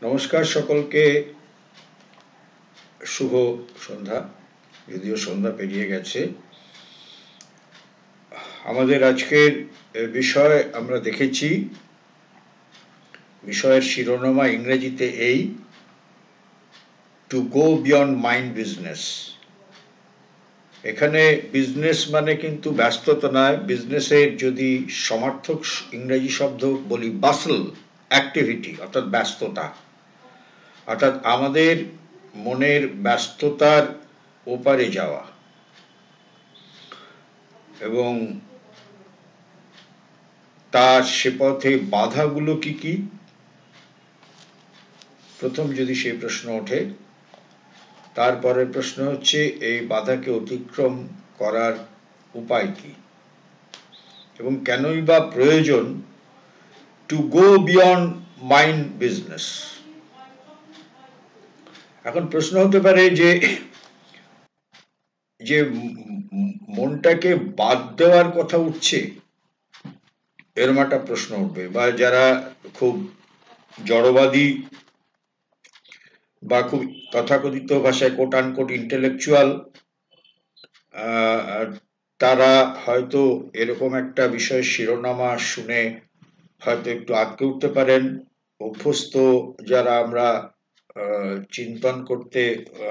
নমস্কার সকলকে, শুভ সন্ধ্যা। যদিও সন্ধ্যা পেরিয়ে গেছে। আমাদের আজকের বিষয় আমরা দেখেছি, বিষয়ের শিরোনামা ইংরেজিতে এই, to go beyond mind business. এখানে বিজনেস মানে কিন্তু ব্যস্ততা নয়। বিজনেসের যদি সমার্থক ইংরেজি শব্দ বলি বাসল অ্যাক্টিভিটি, অর্থাৎ ব্যস্ততা, অর্থাৎ আমাদের মনের ব্যস্ততার ওপারে যাওয়া। এবং তার সে পথে বাধাগুলো কি কি, প্রথম যদি সেই প্রশ্ন ওঠে। তারপরের প্রশ্ন হচ্ছে এই বাধাকে অতিক্রম করার উপায় কি, এবং কেনই বা প্রয়োজন to go beyond mind business. এখন প্রশ্ন হতে পারে যে যে মনটাকে বাদ দেওয়ার কথা উঠছে, এরকম একটা প্রশ্ন উঠবে। বা যারা খুব জড়বাদী বা খুব তথাকথিত ভাষায় কোট আনকোট ইন্টেলেকচুয়াল, তারা হয়তো এরকম একটা বিষয়ের শিরোনামা শুনে হয়তো একটু আটকে উঠতে পারেন। অভ্যস্ত যারা আমরা চিন্তন করতে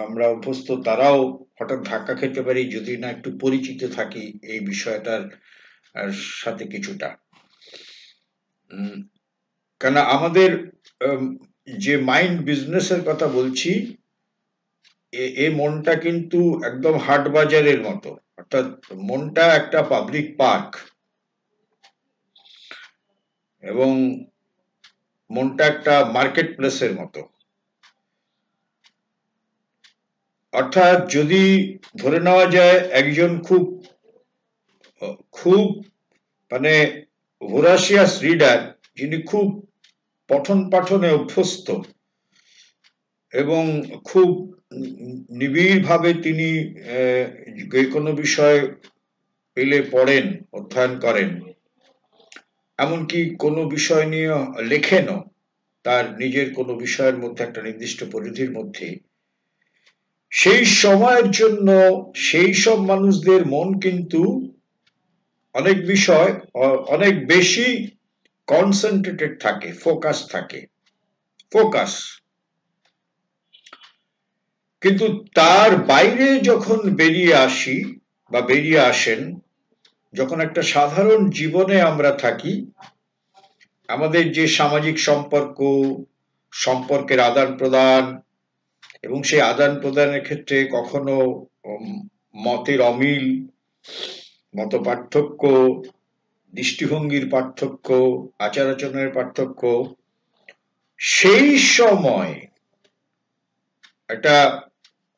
আমরা অভ্যস্ত, তারাও হঠাৎ ধাক্কা খেতে পারি যদি না একটু পরিচিত থাকি এই বিষয়টার সাথে কিছুটা। কেন আমাদের যে মাইন্ড বিজনেসের কথা বলছি, এ মনটা কিন্তু একদম হাট বাজারের মতো, অর্থাৎ মনটা একটা পাবলিক পার্ক, এবং মনটা একটা মার্কেট প্লেসের মতো। অর্থাৎ যদি ধরে নেওয়া যায় একজন খুব খুব মানে ভোরাসিয়াস রিডার, যিনি খুব পঠন পাঠনে অভ্যস্ত এবং খুব নিবিড়ভাবে তিনি যে কোনো বিষয় পেলে পড়েন, অধ্যয়ন করেন, এমনকি কোনো বিষয় নিয়ে লেখেনও তার নিজের কোনো বিষয়ের মধ্যে একটা নির্দিষ্ট পরিধির মধ্যে, সেই সময়ের জন্য সেই সব মানুষদের মন কিন্তু অনেক বিষয় অনেক বেশি কনসেন্ট্রেটেড থাকে, ফোকাস থাকে, ফোকাস। কিন্তু তার বাইরে যখন বেরিয়ে আসি বা বেরিয়ে আসেন, যখন একটা সাধারণ জীবনে আমরা থাকি, আমাদের যে সামাজিক সম্পর্ক, সম্পর্কের আদান প্রদান, এবং সেই আদান প্রদানের ক্ষেত্রে কখনো মতের অমিল, মত পার্থক্য, দৃষ্টিভঙ্গির পার্থক্য, আচার আচরণের পার্থক্য, সেই সময় একটা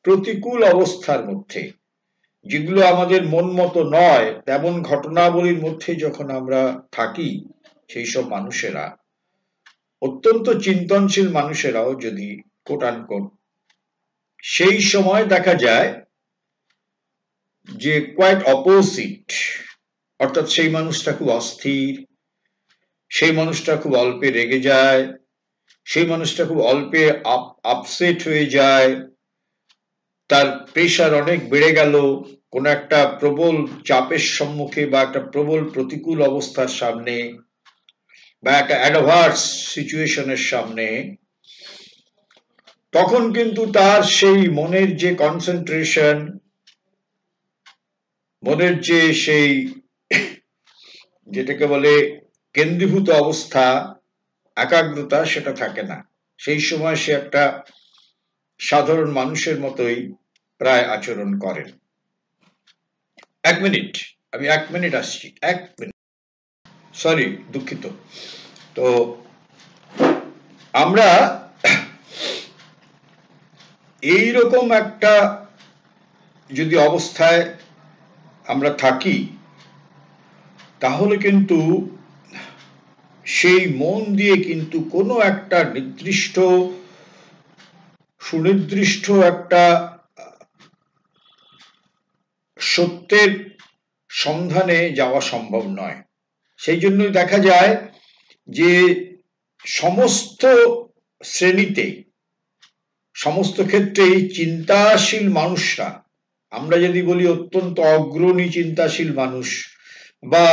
প্রতিকূল অবস্থার মধ্যে, যেগুলো আমাদের মন মতো নয় তেমন ঘটনাবলীর মধ্যে যখন আমরা থাকি, সেই সব মানুষেরা, অত্যন্ত চিন্তনশীল মানুষেরাও যদি কোট আনকোট, সেই সময় দেখা যায় যে কোয়াইট অপোজিট। অর্থাৎ সেই মানুষটা খুব অস্থির, সেই মানুষটা খুব অল্পে রেগে যায়, সেই মানুষটা খুব অল্পে আপসেট হয়ে যায়, তার প্রেশার অনেক বেড়ে গেল কোন একটা প্রবল চাপের সম্মুখে বা একটা প্রবল প্রতিকূল অবস্থার সামনে বা একটা অ্যাডভার্স সিচুয়েশনের সামনে। তখন কিন্তু তার সেই মনের যে কনসেন্ট্রেশন, মনের যে সেই যেটাকে বলে কেন্দ্রীভূত অবস্থা, একাগ্রতা, সেটা থাকে না। সেই সময় সে একটা সাধারণ মানুষের মতোই প্রায় আচরণ করেন। এক মিনিট, আমি 1 মিনিট আসছি, 1 মিনিট, সরি, দুঃখিত। তো আমরা এইরকম একটা যদি অবস্থায় আমরা থাকি, তাহলে কিন্তু সেই মন দিয়ে কিন্তু কোনো একটা নির্দিষ্ট সুনির্দিষ্ট একটা সত্যের সন্ধানে যাওয়া সম্ভব নয়। সেই জন্যই দেখা যায় যে সমস্ত শ্রেণীতে সমস্ত ক্ষেত্রেই চিন্তাশীল মানুষরা, আমরা যদি বলি অত্যন্ত অগ্রণী চিন্তাশীল মানুষ বা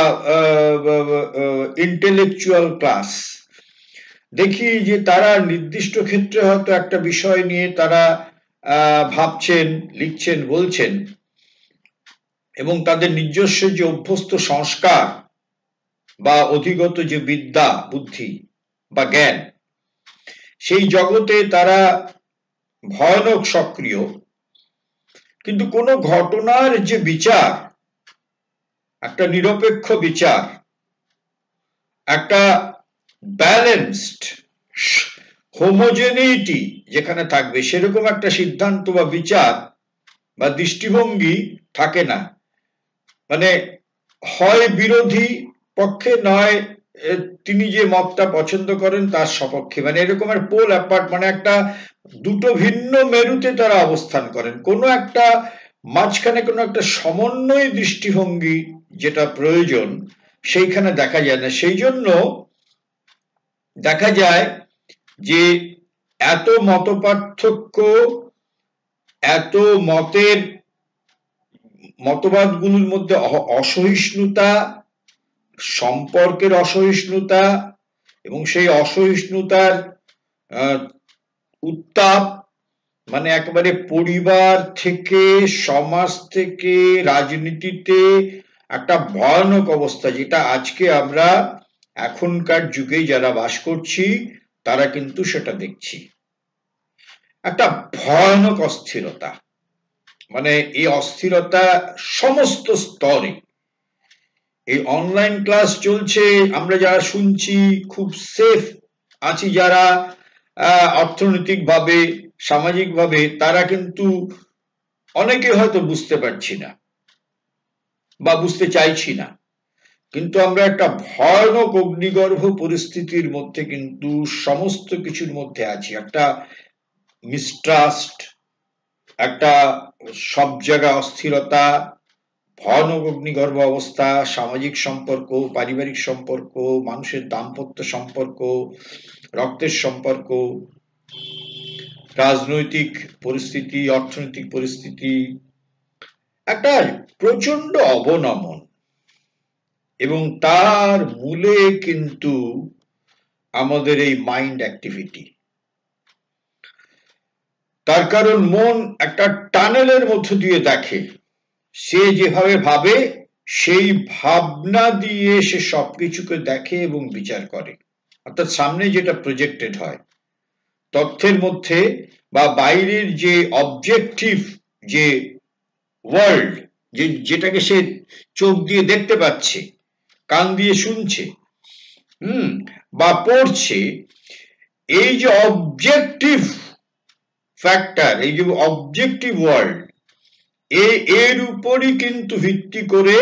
ইন্টেলেকচুয়াল ক্লাস, দেখি যে তারা নির্দিষ্ট ক্ষেত্রে হয়তো একটা বিষয় নিয়ে তারা ভাবছেন, লিখছেন, বলছেন, এবং তাদের নিজস্ব যে অভ্যস্ত সংস্কার বা অধিগত যে বিদ্যা, বুদ্ধি বা জ্ঞান, সেই জগতে তারা ভয়ানক সক্রিয়। কিন্তু কোনো ঘটনার যে বিচার, একটা নিরপেক্ষ বিচার, একটা ব্যালেন্সড হোমোজেনিটি যেখানে থাকবে, সেরকম একটা সিদ্ধান্ত বা বিচার বা দৃষ্টিভঙ্গি থাকে না। মানে হয় বিরোধী পক্ষে, নয় তিনি যে মতটা পছন্দ করেন তার সপক্ষে, মানে এরকমের পোল অ্যাপার্ট, মানে একটা দুটো ভিন্ন মেরুতে তারা অবস্থান করেন। কোনো একটা মাঝখানে কোনো একটা সমন্বয় দৃষ্টিভঙ্গি যেটা প্রয়োজন সেইখানে দেখা যায় না। সেই জন্য দেখা যায় যে এত মতপার্থক্য, এত মতবাদগুলোর মধ্যে অসহিষ্ণুতা, সম্পর্কের অসহিষ্ণুতা, এবং সেই অসহিষ্ণুতার উত্তাপ, মানে একেবারে পরিবার থেকে, সমাজ থেকে, রাজনীতিতে একটা ভয়ানক অবস্থা, যেটা আজকে আমরা এখনকার যুগে যারা বাস করছি তারা কিন্তু সেটা দেখছি। একটা ভয়ানক অস্থিরতা, মানে এই অস্থিরতা সমস্ত স্তরে। এই অনলাইন ক্লাস চলছে, আমরা যারা শুনছি খুব সেফ আছি, যারা অর্থনৈতিকভাবে, সামাজিকভাবে, তারা কিন্তু অনেকে হয়তো বুঝতে পারছি না বা বুঝতে চাইছি না। কিন্তু আমরা একটা ভয়ানক অগ্নিগর্ভ পরিস্থিতির মধ্যে কিন্তু সমস্ত কিছুর মধ্যে আছি। একটা মিসট্রাস্ট, একটা সব জায়গায় অস্থিরতা, ভয়ানক অগ্নিগর্ভ অবস্থা, সামাজিক সম্পর্ক, পারিবারিক সম্পর্ক, মানুষের দাম্পত্য সম্পর্ক, রক্তের সম্পর্ক, রাজনৈতিক পরিস্থিতি, অর্থনৈতিক পরিস্থিতি, একটা প্রচন্ড অবনমন। এবং তার মূলে কিন্তু আমাদের এই মাইন্ড অ্যাক্টিভিটি। তার কারণ মন একটা টানেলের মধ্য দিয়ে দেখে, সে যেভাবে ভাবে সেই ভাবনা দিয়ে সে সবকিছুকে দেখে এবং বিচার করে। অর্থাৎ সামনে যেটা প্রজেক্টেড হয় তথ্যের মধ্যে বা বাইরের যে অবজেক্টিভ যে ওয়ার্ল্ড, যেটাকে সে চোখ দিয়ে দেখতে পাচ্ছে, কান দিয়ে শুনছে, বা পড়ছে, এই যে অবজেক্টিভ ফ্যাক্টর, এই যে অবজেক্টিভ ওয়ার্ল্ড, এর উপরই কিন্তু ভিত্তি করে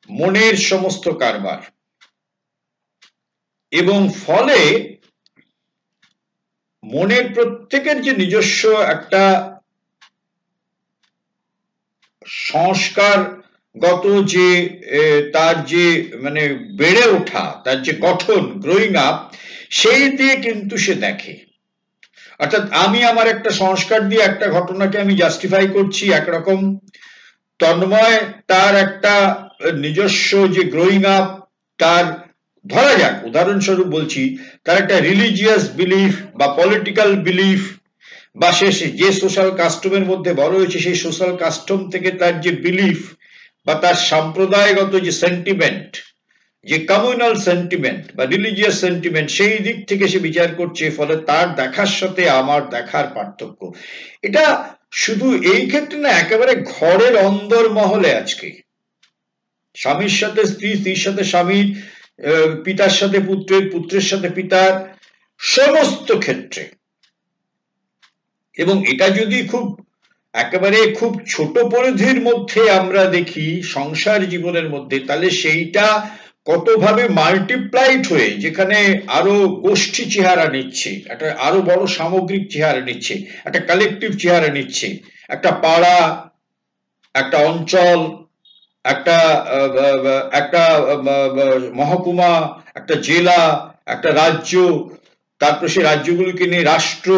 মনের সমস্ত কারবার। এবং ফলে মনের প্রত্যেকের যে নিজস্ব একটা সংস্কারগত যে তার যে মানে বেড়ে ওঠা, তার যে গঠন, গ্রোয়িং আপ, সেই দিয়ে কিন্তু সে দেখে। অর্থাৎ আমি আমার একটা সংস্কার দিয়ে একটা ঘটনাকে আমি জাস্টিফাই করছি একরকম, তন্ময় তার একটা নিজস্ব যে গ্রোয়িং আপ, তার ধরা যাক উদাহরণস্বরূপ বলছি, তার একটা রিলিজিয়াস বিলিফ বা পলিটিক্যাল বিলিফ, বা সে যে সোশ্যাল কাস্টমের মধ্যে বড় হয়েছে সেই সোশ্যাল কাস্টম থেকে তার যে বিলিফ বা তার সম্প্রদায়গত যে সেন্টিমেন্ট, যে কমিউনাল সেন্টিমেন্ট বা রিলিজিয়াস সেন্টিমেন্ট, সেই দিক থেকে সে বিচার করছে। ফলে তার দেখার সাথে আমার দেখার পার্থক্য। এটা শুধু এই ক্ষেত্রে না, একেবারে ঘরের অন্দর মহলে আজকে স্বামীর সাথে স্ত্রী, স্ত্রীর সাথে স্বামীর, পিতার সাথে পুত্রের, পুত্রের সাথে পিতার, সমস্ত ক্ষেত্রে। এবং এটা যদি একেবারে খুব ছোট পরিধির মধ্যে আমরা দেখি সংসার জীবনের মধ্যে, তাহলে সেইটা কতভাবে মাল্টিপ্লাইড হয়ে যেখানে আরো গোষ্ঠী চেহারা নিচ্ছে, একটা আরো বড় সামগ্রিক চেহারা নিচ্ছে, একটা কালেকটিভ চেহারা নিচ্ছে, একটা পাড়া, একটা অঞ্চল, একটা একটা মহকুমা, একটা জেলা, একটা রাজ্য, তারপর সেই রাজ্যগুলোকে নিয়ে রাষ্ট্র,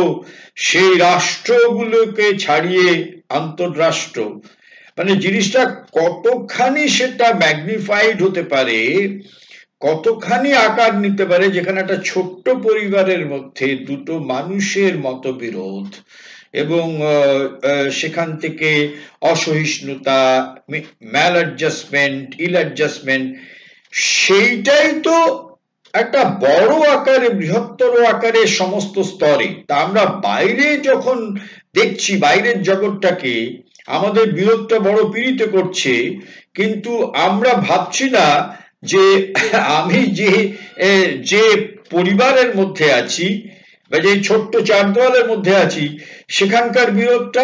সেই রাষ্ট্রগুলোকে ছাড়িয়ে আন্তঃরাষ্ট্র, মানে জিনিসটা কতখানি সেটা ম্যাগনিফাইড হতে পারে, কতখানি আকার নিতে পারে, যেখানে একটা ছোট্ট পরিবারের মধ্যে দুটো মানুষের মতবিরোধ এবং সেখান থেকে অসহিষ্ণুতা, ম্যাল অ্যাডজাস্টমেন্ট, ইল অ্যাডজাস্টমেন্ট, সেইটাই তো একটা বড় আকারে, বৃহত্তর আকারে সমস্ত স্তরে। তা আমরা বাইরে যখন দেখছি, বাইরের জগৎটাকে আমাদের বিরোধটা বড় পীড়িত করছে, কিন্তু আমরা ভাবছি না যে আমি যে পরিবারের মধ্যে আছি বা যে ছোট্ট চার দেওয়ালের মধ্যে আছি, সেখানকার বিরোধটা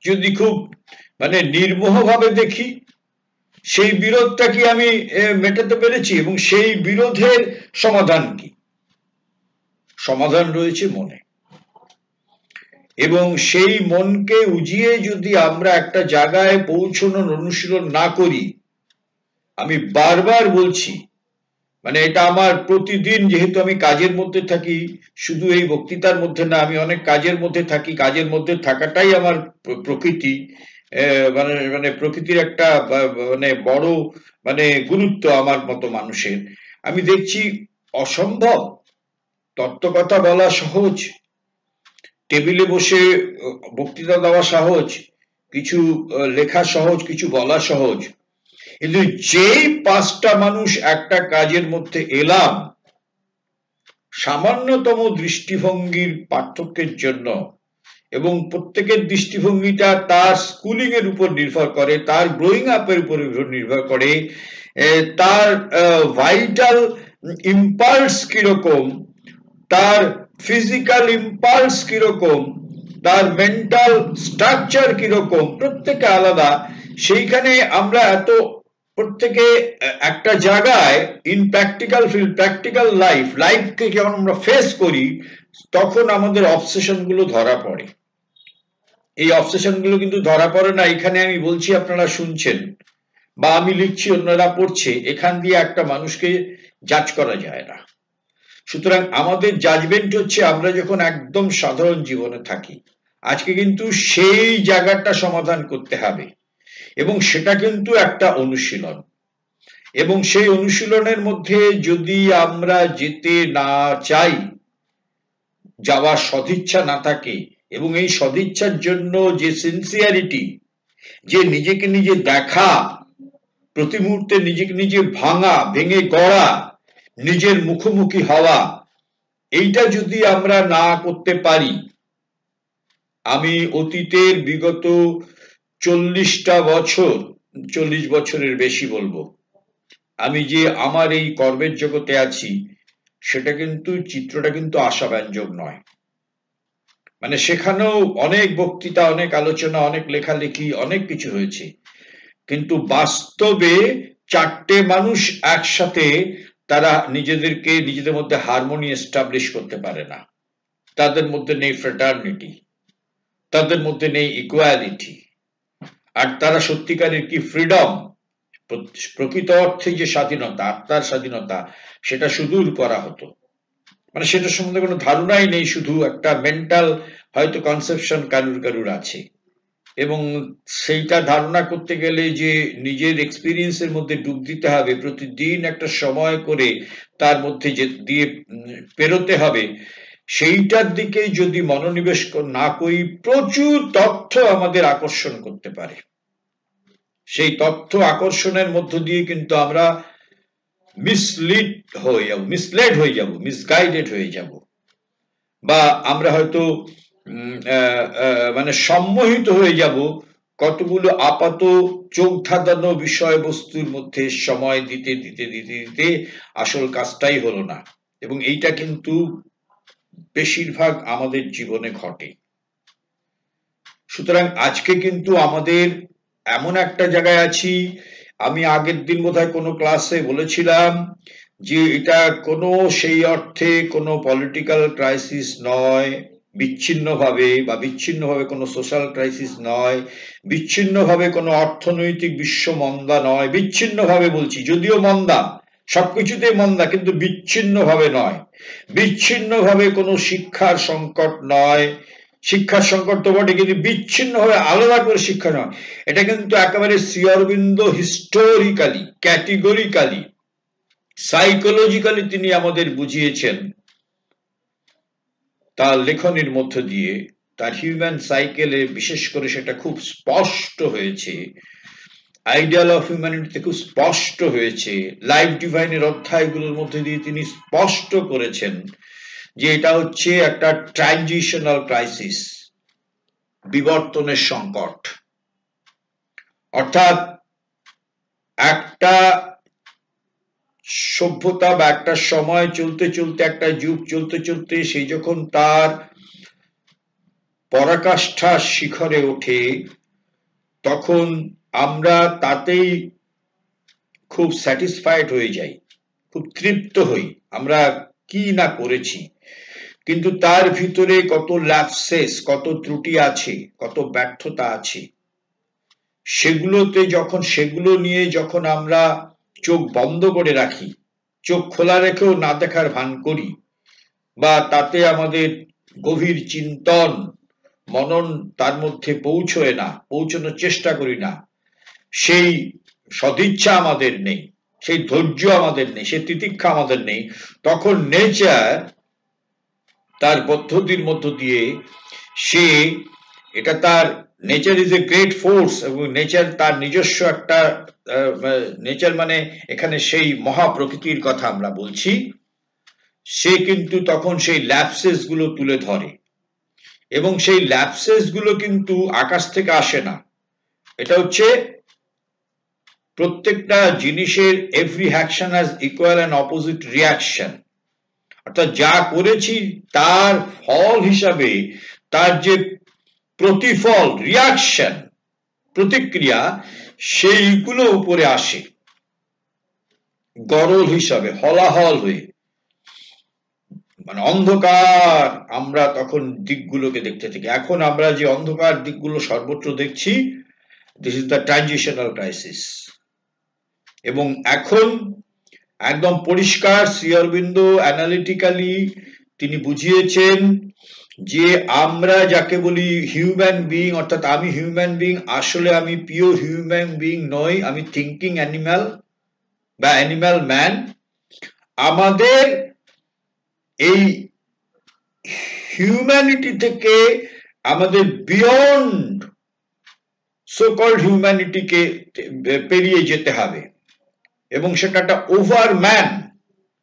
যদি খুব মানে নির্মোহভাবে দেখি, সেই বিরোধটা কি আমি মেটাতে পেরেছি? এবং সেই বিরোধের সমাধান কি? সমাধান রয়েছে মনে। এবং সেই মনকে উজিয়ে যদি আমরা একটা জায়গায় পৌঁছানোর অনুশীলন না করি, আমি বারবার বলছি, মানে এটা আমার প্রতিদিন, যেহেতু আমি কাজের মধ্যে থাকি, শুধু এই বক্তৃতার মধ্যে না, আমি অনেক কাজের মধ্যে থাকি, কাজের মধ্যে থাকাটাই আমার প্রকৃতি, মানে প্রকৃতির একটা মানে বড় মানে গুরুত্ব আমার মতো মানুষের। আমি দেখছি অসম্ভব তত্ত্বকথা বলা সহজ, টেবিলে বসে বক্তৃতা দেওয়া সহজ, কিছু লেখা সহজ, কিছু বলা সহজ, কিন্তু যেই 5টা মানুষ একটা কাজের মধ্যে এলাম, সামান্যতম দৃষ্টিভঙ্গির পার্থক্যের জন্য, এবং প্রত্যেকের দৃষ্টিভঙ্গিটা তার স্কুলিং এর উপর নির্ভর করে, তার গ্রোয়িং আপের উপর নির্ভর করে, তার ভাইটাল ইম্পালস কিরকম, তার ফিজিক্যাল ইম্পালস কিরকম, তার মেন্টাল স্ট্রাকচার কিরকম, প্রত্যেকে আলাদা। সেইখানে আমরা এত প্রত্যেকে একটা জায়গায় ইন প্র্যাকটিক্যাল ফিল্ড, প্র্যাকটিক্যাল লাইফকে যখন আমরা ফেস করি, তখন আমাদের অবসেশন গুলো ধরা পড়ে। এই অবসেশন গুলো কিন্তু ধরা পড়ে না এখানে আমি বলছি, আপনারা শুনছেন, বা আমি লিখছি, অন্যরা পড়ছে, এখান দিয়ে একটা মানুষকে জাজ করা যায় না। সুতরাং আমাদের জাজমেন্ট হচ্ছে আমরা যখন একদম সাধারণ জীবনে থাকি। আজকে কিন্তু সেই জায়গাটা সমাধান করতে হবে, এবং সেটা কিন্তু একটা অনুশীলন, এবং সেই অনুশীলনের মধ্যে যদি আমরা যেতে না চাই, যাওয়ার সদিচ্ছা না থাকে, এবং এই সদিচ্ছার জন্য যে সিনসিয়ারিটি, যে নিজেকে নিজে দেখা, প্রতি মুহূর্তে নিজেকে নিজে ভাঙা, ভেঙে গড়া, নিজের মুখোমুখি হওয়া, এইটা যদি আমরা না করতে পারি, আমি অতীতের বিগত 40টা বছর, 40 বছরের বেশি বলবো, আমি যে আমার এই কর্মের জগতে আছি, সেটা কিন্তু চিত্রটা কিন্তু আশাব্যঞ্জক নয়। মানে সেখানেও অনেক বক্তৃতা, অনেক আলোচনা, অনেক লেখালেখি, অনেক কিছু হয়েছে, কিন্তু বাস্তবে 4টে মানুষ একসাথে তারা নিজেদের মধ্যে হারমোনি এস্টাবলিশ করতে পারে না। তাদের মধ্যে নেই ফ্রেটার্নিটি, তাদের মধ্যে নেই ইকুয়ালিটি, আর তারা সত্যিকারের কি ফ্রিডম, প্রকৃত অর্থে যে স্বাধীনতা, আত্মার স্বাধীনতা, সেটা সুদূর করা হতো। মানে সেটা সম্বন্ধে কোনো ধারণাই নেই, শুধু একটা মেন্টাল হয়তো কনসেপশন কারুর আছে, এবং সেইটা ধারণা করতে গেলে যে নিজের এক্সপিরিয়েন্সের মধ্যে ডুব দিতে হবে, প্রতিদিন একটা সময় করে তার মধ্যে দিয়ে পেরোতে হবে, সেইটার দিকে যদি মনোনিবেশ না করি, প্রচুর তথ্য আমাদের আকর্ষণ করতে পারে। সেই তথ্য আকর্ষণের মধ্য দিয়ে কিন্তু আমরা মিসলিড হয়ে যাব, মিসগাইডেড হয়ে যাব, বা আমরা হয়তো মানে সম্মোহিত হয়ে যাব কতগুলো আপাত চোখ ধাঁধানো বিষয়বস্তুর মধ্যে সময় দিতে দিতে দিতে দিতে আসল কাজটাই হলো না। এবং এইটা কিন্তু বেশিরভাগ আমাদের জীবনে ঘটে। সুতরাং আজকে কিন্তু আমাদের এমন একটা জায়গায় আছি, আমি আগের দিন বোধহয় কোনো ক্লাসে বলেছিলাম যে এটা কোনো সেই অর্থে কোনো পলিটিক্যাল ক্রাইসিস নয়, বিচ্ছিন্নভাবে কোনো সোশ্যাল ক্রাইসিস নয়, বিচ্ছিন্নভাবে কোনো অর্থনৈতিক বিশ্ব মন্দা নয়, বিচ্ছিন্নভাবে বলছি, যদিও মন্দা, সবকিছুতে মন্দা, কিন্তু বিচ্ছিন্ন ভাবে নয়। বিচ্ছিন্ন ভাবে কোনো শিক্ষার সংকট নয়। শিক্ষার সংকট তো বটে, কিন্তু বিচ্ছিন্ন ভাবে আলাদা করে শিক্ষা নয়। এটা কিন্তু একেবারে Shri Aurobindo historically, categorically, psychologically তিনি আমাদের বুঝিয়েছেন তার লেখনের মধ্য দিয়ে। তার হিউম্যান সাইকেলে বিশেষ করে সেটা খুব স্পষ্ট হয়েছে। আইডিয়াল অফ হিউম্যানিটিতে খুব স্পষ্ট হয়েছে। লাইফ ডিভাইনের অধ্যায়গুলোর মধ্যে দিয়ে তিনি স্পষ্ট করেছেন যে এটা হচ্ছে একটা ট্রানজিশনাল ক্রাইসিস, বিবর্তনের সংকট। অর্থাৎ একটা সভ্যতা বা একটা সময় চলতে চলতে, একটা যুগ চলতে চলতে, সেই যখন তার পরাকাষ্ঠার শিখরে ওঠে, তখন আমরা তাতেই খুব স্যাটিসফাইড হয়ে যাই, খুব তৃপ্ত হই, আমরা কি না করেছি। কিন্তু তার ভিতরে কত ল্যাপসেস, কত ত্রুটি আছে, কত ব্যর্থতা আছে, সেগুলো নিয়ে যখন আমরা চোখ বন্ধ করে রাখি, চোখ খোলা রেখেও না দেখার ভান করি, বা তাতে আমাদের গভীর চিন্তন মনন তার মধ্যে পৌঁছানোর চেষ্টা করি না, সেই সদিচ্ছা আমাদের নেই, সেই ধৈর্য আমাদের নেই, সেই তিতিক্ষা আমাদের নেই, তখন নেচার তার পদ্ধতির মধ্য দিয়ে এটা তার nature is a great force, এবং নেচার তার নিজস্ব একটা নেচার মানে এখানে সেই মহাপ্রকৃতির কথা আমরা বলছি। সে কিন্তু তখন সেই ল্যাপসেস গুলো তুলে ধরে, এবং সেই ল্যাপসেস গুলো কিন্তু আকাশ থেকে আসে না। এটা হচ্ছে প্রত্যেকটা জিনিসের every action has equal and opposite reaction. অর্থাৎ যা করেছি তার ফল হিসাবে তার যে প্রতিফল, রিয়াকশন, প্রতিক্রিয়া, সেইগুলো উপরে আসে গরল হিসাবে, হলাহল হয়ে। মানে অন্ধকার আমরা তখন দিকগুলোকে দেখতে থাকি। এখন আমরা যে অন্ধকার দিকগুলো সর্বত্র দেখছি, this is the transitional crisis. এবং এখন একদম পরিষ্কার শ্রী অরবিন্দ অ্যানালিটিক্যালি তিনি বুঝিয়েছেন যে আমরা যাকে বলি হিউম্যান বিইং, অর্থাৎ আমি হিউম্যান বিইং, আসলে আমি পিওর হিউম্যান বিইং নই, আমি থিঙ্কিং অ্যানিম্যাল বা অ্যানিম্যাল ম্যান। আমাদের এই হিউম্যানিটি থেকে আমাদের বিয়ন্ড সো কল্ড হিউম্যানিটিকে পেরিয়ে যেতে হবে, এবং সেটা একটা ওভার ম্যান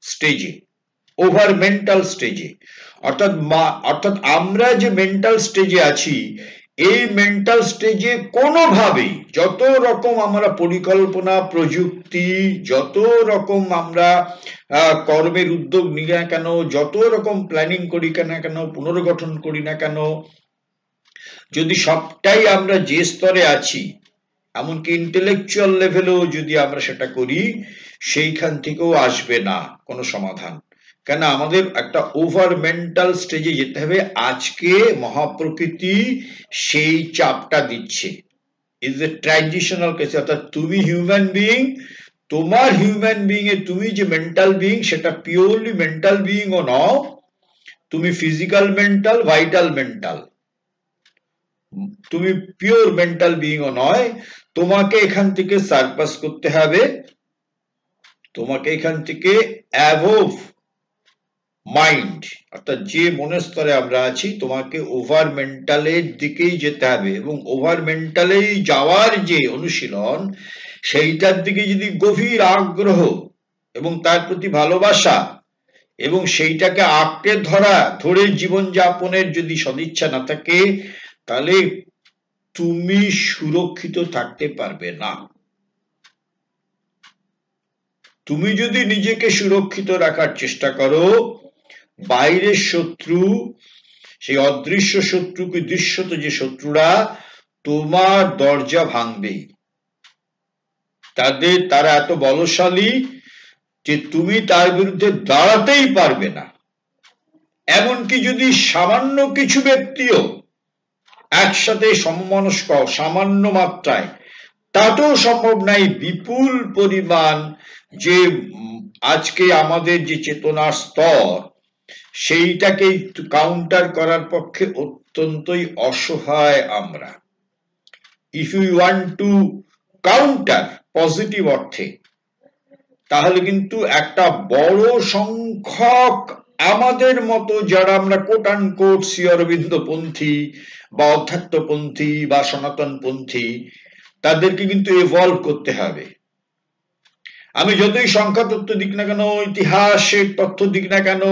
স্টেজে, ওভার মেন্টাল স্টেজে। অর্থাৎ আমরা যে মেন্টাল স্টেজে আছি, এই মেন্টাল স্টেজে কোনোভাবেই যত রকম আমরা পরিকল্পনা, প্রযুক্তি, যত রকম আমরা কর্মের উদ্যোগ নিই না কেন, যত রকম প্ল্যানিং করি না কেন, পুনর্গঠন করি না কেন, যদি সবটাই আমরা যে স্তরে আছি, এমনকি ইন্টেলেকচুয়াল লেভেলেও যদি আমরা সেটা করি, সেইখান থেকেও আসবে না কোনো সমাধান। কেন আমাদের একটা ওভার মেন্টাল স্টেজে যেতে হবে। আজকে মহাপ্রকৃতি সেই চাপটা দিচ্ছে। Is a transitional case. অর্থাৎ তুমি হিউম্যান বিইং, তোমার হিউম্যান বিইং এ তুমি যে মেন্টাল বিইং, সেটা পিওরলি মেন্টাল বিইং ও নও, তুমি ফিজিক্যাল মেন্টাল, ভাইটাল মেন্টাল, তুমি পিওর মেন্টাল বিইং ও নয়। তোমাকে এখান থেকে সারপাস করতে হবে, তোমাকে এখান থেকে অ্যাবোভ মাইন্ড, অর্থাৎ যে মনের স্তরে আমরা আছি, তোমাকে ওভার মেন্টালের দিকেই যেতে হবে। এবং ওভার মেন্টালেই যাওয়ার যে অনুশীলন, সেইটার দিকে যদি গভীর আগ্রহ এবং তার প্রতি ভালোবাসা এবং সেইটাকে আঁকড়ে ধরে জীবনযাপনের যদি সদিচ্ছা না থাকে, তাহলে তুমি সুরক্ষিত থাকতে পারবে না। তুমি যদি নিজেকে সুরক্ষিত রাখার চেষ্টা করো, বাইরের শত্রু, সেই অদৃশ্য শত্রু কি দৃশ্যত যে শত্রুরা, তোমার দরজা ভাঙবেই। তারা এত বলশালী যে তুমি তার বিরুদ্ধে দাঁড়াতেই পারবে না। এমনকি যদি সামান্য কিছু ব্যক্তিও একসাথে সমমনস্ক, সামান্য মাত্রায়, তাতেও সম্ভব নাই বিপুল পরিমাণ যে আজকে আমাদের যে চেতনার স্তর সেইটাকে কাউন্টার করার পক্ষে অত্যন্তই অসহায় আমরা। If you want to counter positive অর্থে, তাহলে কিন্তু একটা বড় সংখ্যক আমাদের মতো যারা আমরা কোট অ্যান্ড কোট শ্রী অরবিন্দপন্থী বা অধ্যাত্মপন্থী বা সনাতনপন্থী, তাদেরকে কিন্তু ইভলভ করতে হবে। আমি যতই সংখ্যা তত্ত্ব দিক না কেন, ইতিহাসের তথ্য দিক না কেন,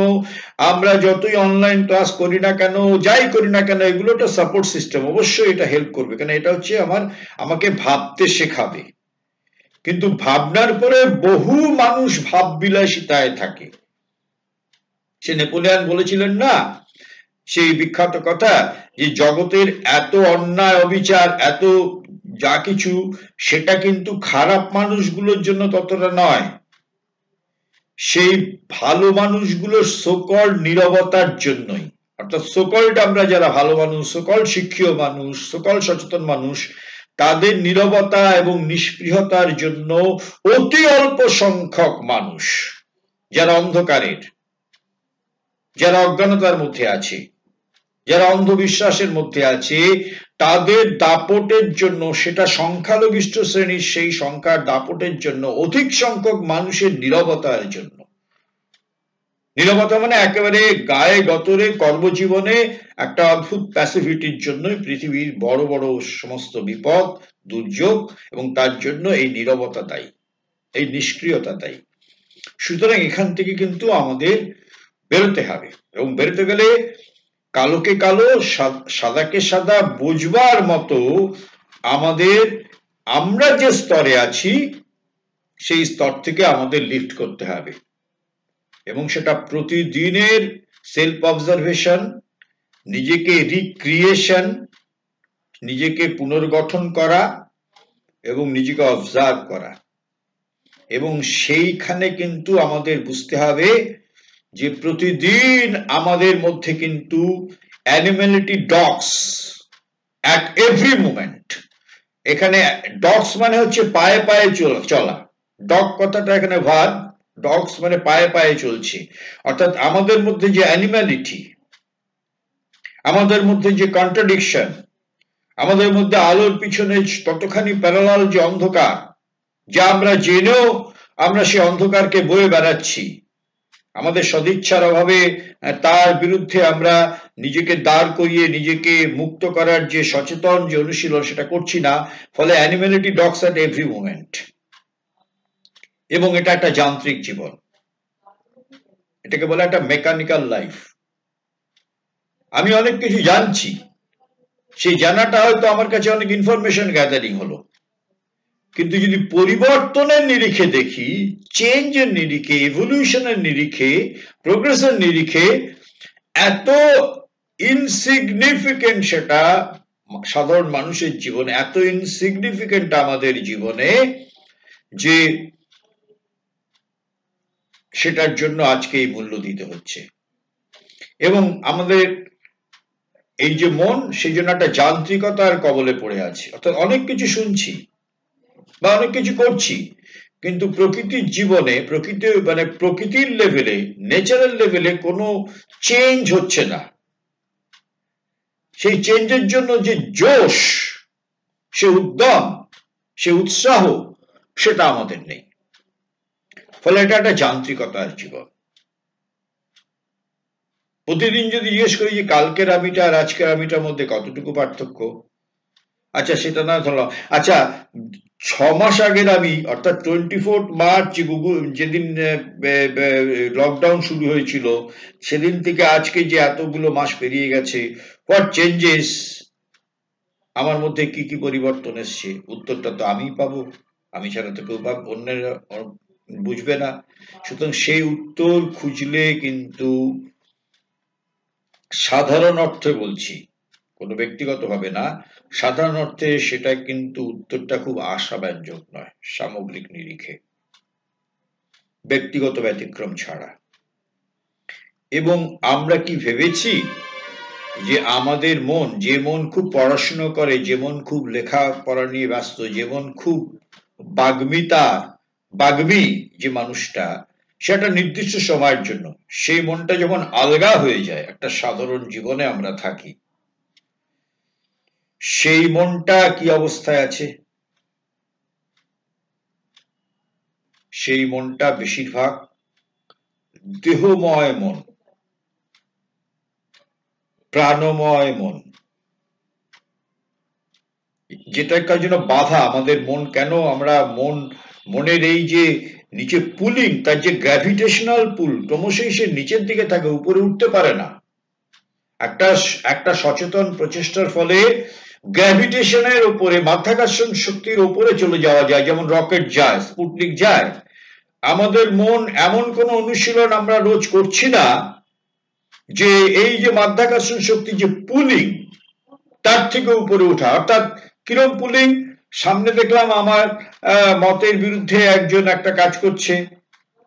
আমরা যতই অনলাইন ক্লাস করি না কেন, যাই করি না কেন, এগুলো একটা সাপোর্ট সিস্টেম, অবশ্যই এটা হেল্প করবে, কারণ এটা হচ্ছে আমাকে ভাবতে শেখাবে। কিন্তু ভাবনার পরে বহু মানুষ ভাব বিলাসিতায় থাকে। সে নেপোলিয়ান বলেছিলেন না সেই বিখ্যাত কথা, যে জগতের এত অন্যায় অবিচার, এত যা কিছু, সেটা কিন্তু খারাপ মানুষগুলোর জন্য ততটা নয়, সেই ভালো মানুষগুলোর সকল নীরবতার জন্যই। অর্থাৎ সকলড আমরা যারা ভালো মানুষ, সকল শিক্ষিত মানুষ, সকল সচেতন মানুষ, তাদের নীরবতা এবং নিষ্পৃহতার জন্য অতি অল্প সংখ্যক মানুষ যারা অন্ধকারের, যারা অজ্ঞানতার মধ্যে আছে, যারা অন্ধবিশ্বাসের মধ্যে আছে, তাদের দাপটের জন্য, সেটা সংখ্যালঘিষ্ঠ শ্রেণীর সেই সংখ্যার দাপটের জন্য, অধিক সংখ্যক মানুষের নীরবতার জন্য। নীরবতা মানে একেবারে গায়ে গতরে কর্মজীবনে একটা অদ্ভুত প্যাসিভিটির জন্যই পৃথিবীর বড় বড় সমস্ত বিপদ দুর্যোগ, এবং তার জন্য এই নীরবতা দায়ী, এই নিষ্ক্রিয়তা দায়ী। সুতরাং এখান থেকে কিন্তু আমাদের বেরোতে হবে, এবং বেরোতে গেলে কালোকে কালো সাদাকে সাদা বুঝবার মতো আমাদের, আমরা যে স্তরে আছি সেই স্তর থেকে আমাদের লিফট করতে হবে, এবং সেটা প্রতিদিনের সেলফ অবজারভেশন, নিজেকে রিক্রিয়েশন, নিজেকে পুনর্গঠন করা এবং নিজেকে অবজার্ভ করা। এবং সেইখানে কিন্তু আমাদের বুঝতে হবে যে প্রতিদিন আমাদের মধ্যে কিন্তু অ্যানিম্যালিটি ডগস অ্যাট এভরি মোমেন্ট। এখানে ডগস মানে হচ্ছে পায়ে পায়ে চলা, ডগ কথাটা এখানে ভার্ব, ডগস মানে পায়ে পায়ে চলছে। অর্থাৎ আমাদের মধ্যে যে অ্যানিম্যালিটি, আমাদের মধ্যে যে কন্ট্রাডিকশন, আমাদের মধ্যে আলোর পিছনে ততখানি প্যারালাল যে অন্ধকার, যা আমরা জেনেও আমরা সেই অন্ধকারকে বয়ে বেড়াচ্ছি, আমাদের সদিচ্ছার অভাবে তার বিরুদ্ধে আমরা নিজেকে দাঁড় করিয়ে নিজেকে মুক্ত করার যে সচেতন যে অনুশীলন, সেটা করছি না। ফলে অ্যানিম্যালিটি ডগস অ্যাট এভরি মোমেন্ট। এবং এটা একটা যান্ত্রিক জীবন, এটাকে বলে একটা মেকানিক্যাল লাইফ। আমি অনেক কিছু জানছি, সেই জানাটা হয়তো আমার কাছে অনেক ইনফরমেশন গ্যাদারিং হলো, কিন্তু যদি পরিবর্তনের নিরিখে দেখি, চেঞ্জের নিরিখে, ইভলিউশনের নিরিখে, প্রোগ্রেসের নিরিখে, এত ইনসিগনিফিকেন্ট সেটা সাধারণ মানুষের জীবনে, এত ইনসিগনিফিকেন্ট আমাদের জীবনে, যে সেটার জন্য আজকে এই মূল্য দিতে হচ্ছে। এবং আমাদের এই যে মন, সেই জন্য একটা যান্ত্রিকতার কবলে পড়ে আছে। অর্থাৎ অনেক কিছু শুনছি বা অনেক কিছু করছি, কিন্তু প্রকৃতির জীবনে, প্রকৃতির লেভেলে, নেচারাল লেভেলে কোনো চেঞ্জ হচ্ছে না। সেই চেঞ্জের জন্য যে জোশ, সে উদ্যম, সে উৎসাহ, সেটা আমাদের নেই। ফলে এটা একটা যান্ত্রিকতার জীবন। প্রতিদিন যদি জিজ্ঞেস করি যে কালকের আমিটা আর আজকের আমিটার মধ্যে কতটুকু পার্থক্য, আচ্ছা সেটা না ধরলাম, আচ্ছা 6 মাস আগের আমি, অর্থাৎ 24 মার্চ যেদিন লকডাউন শুরু হয়েছিল, সেদিন থেকে আজকে যে এতগুলো মাস পেরিয়ে গেছে, হোয়াট চেঞ্জেস, আমার মধ্যে কি কি পরিবর্তন এসছে? উত্তরটা তো আমিই পাবো, আমি ছাড়া তো কেউ অন্যের বুঝবে না। সুতরাং সেই উত্তর খুঁজলে কিন্তু, সাধারণ অর্থে বলছি, কোনো ব্যক্তিগত ভাবে না, সাধারণ অর্থে সেটা কিন্তু উত্তরটা খুব আশাব্যঞ্জক নয় সামগ্রিক নিরিখে, ব্যক্তিগত ব্যতিক্রম ছাড়া। এবং আমরা কি ভেবেছি যে আমাদের মন, যে মন খুব পড়াশুনো করে, যে মন খুব লেখাপড়া নিয়ে ব্যস্ত, যে মন খুব বাগ্মী যে মানুষটা, সেটা নির্দিষ্ট সময়ের জন্য। সেই মনটা যখন আলগা হয়ে যায়, একটা সাধারণ জীবনে আমরা থাকি, সেই মনটা কি অবস্থায় আছে? সেই মনটা বেশিরভাগ দেহময় মন, প্রাণময় মন, যেটার জন্য বাধা আমাদের মন। কেন আমরা মনের এই যে নিচে পুলিং, তার যে গ্র্যাভিটেশনাল পুল, ক্রমশই সে নিচের দিকে থাকে, উপরে উঠতে পারে না। একটা সচেতন প্রচেষ্টার ফলে গ্র্যাভিটেশনের উপরে, মাধ্যাকর্ষণ শক্তির উপরে চলে যাওয়া যায়, যেমন রকেট যায়, স্পুটনিক যায়। আমাদের মন এমন কোন অনুশীলন আমরা রোজ করছি না যে এই যে মাধ্যাকর্ষণ শক্তি যে পুলিং, তার থেকে উপরে ওঠা। অর্থাৎ কিরম পুলিং? সামনে দেখলাম আমার মতের বিরুদ্ধে একজন একটা কাজ করছে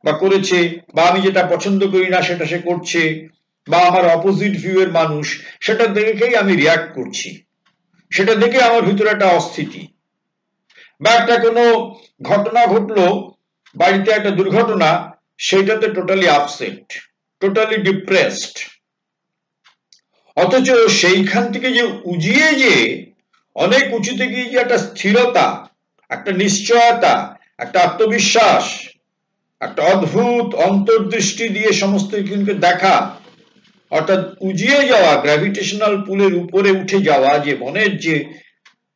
বা করেছে, বা আমি যেটা পছন্দ করি না সেটা সে করছে, বা আমার অপোজিট ভিউ এর মানুষ, সেটা দেখেই আমি রিয়াক্ট করছি, সেটা দেখে আমার ভিতরে একটা অস্থিতি। বা একটা কোনো ঘটনা ঘটলো, বাড়িতে একটা দুর্ঘটনা, সেটাতে টোটালি আপসেট, টোটালি ডিপ্রেসড। অথচ সেইখান থেকে যে উজিয়ে যে অনেক উঁচুতে গিয়ে যে একটা স্থিরতা, একটা নিশ্চয়তা, একটা আত্মবিশ্বাস, একটা অদ্ভুত অন্তর্দৃষ্টি দিয়ে সমস্ত কিছুকে দেখা, অর্থাৎ উজিয়ে যাওয়া, গ্র্যাভিটেশনাল পুলের উপরে উঠে যাওয়া যে মনের যে,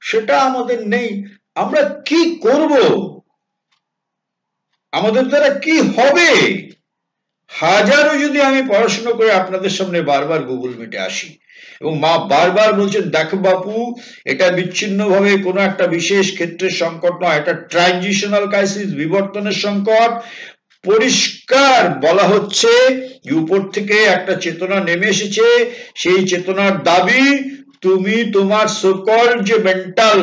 সেটা আমাদের নেই। আমরা কি করব? আমাদের দ্বারা কি হবে? হাজারো যদি আমি পড়াশোনা করে আপনাদের সামনে বারবার গুগল মিটে আসি এবং মা বারবার বলছেন, দেখো বাপু, এটা বিচ্ছিন্নভাবে কোনো একটা বিশেষ ক্ষেত্রের সংকট নয়, এটা ট্রানজিশনাল ক্রাইসিস, বিবর্তনের সংকট। পরিষ্কার বলা হচ্ছে উপর থেকে একটা চেতনা নেমে এসেছে, সেই চেতনার দাবি তুমি তোমার সকল যে মেন্টাল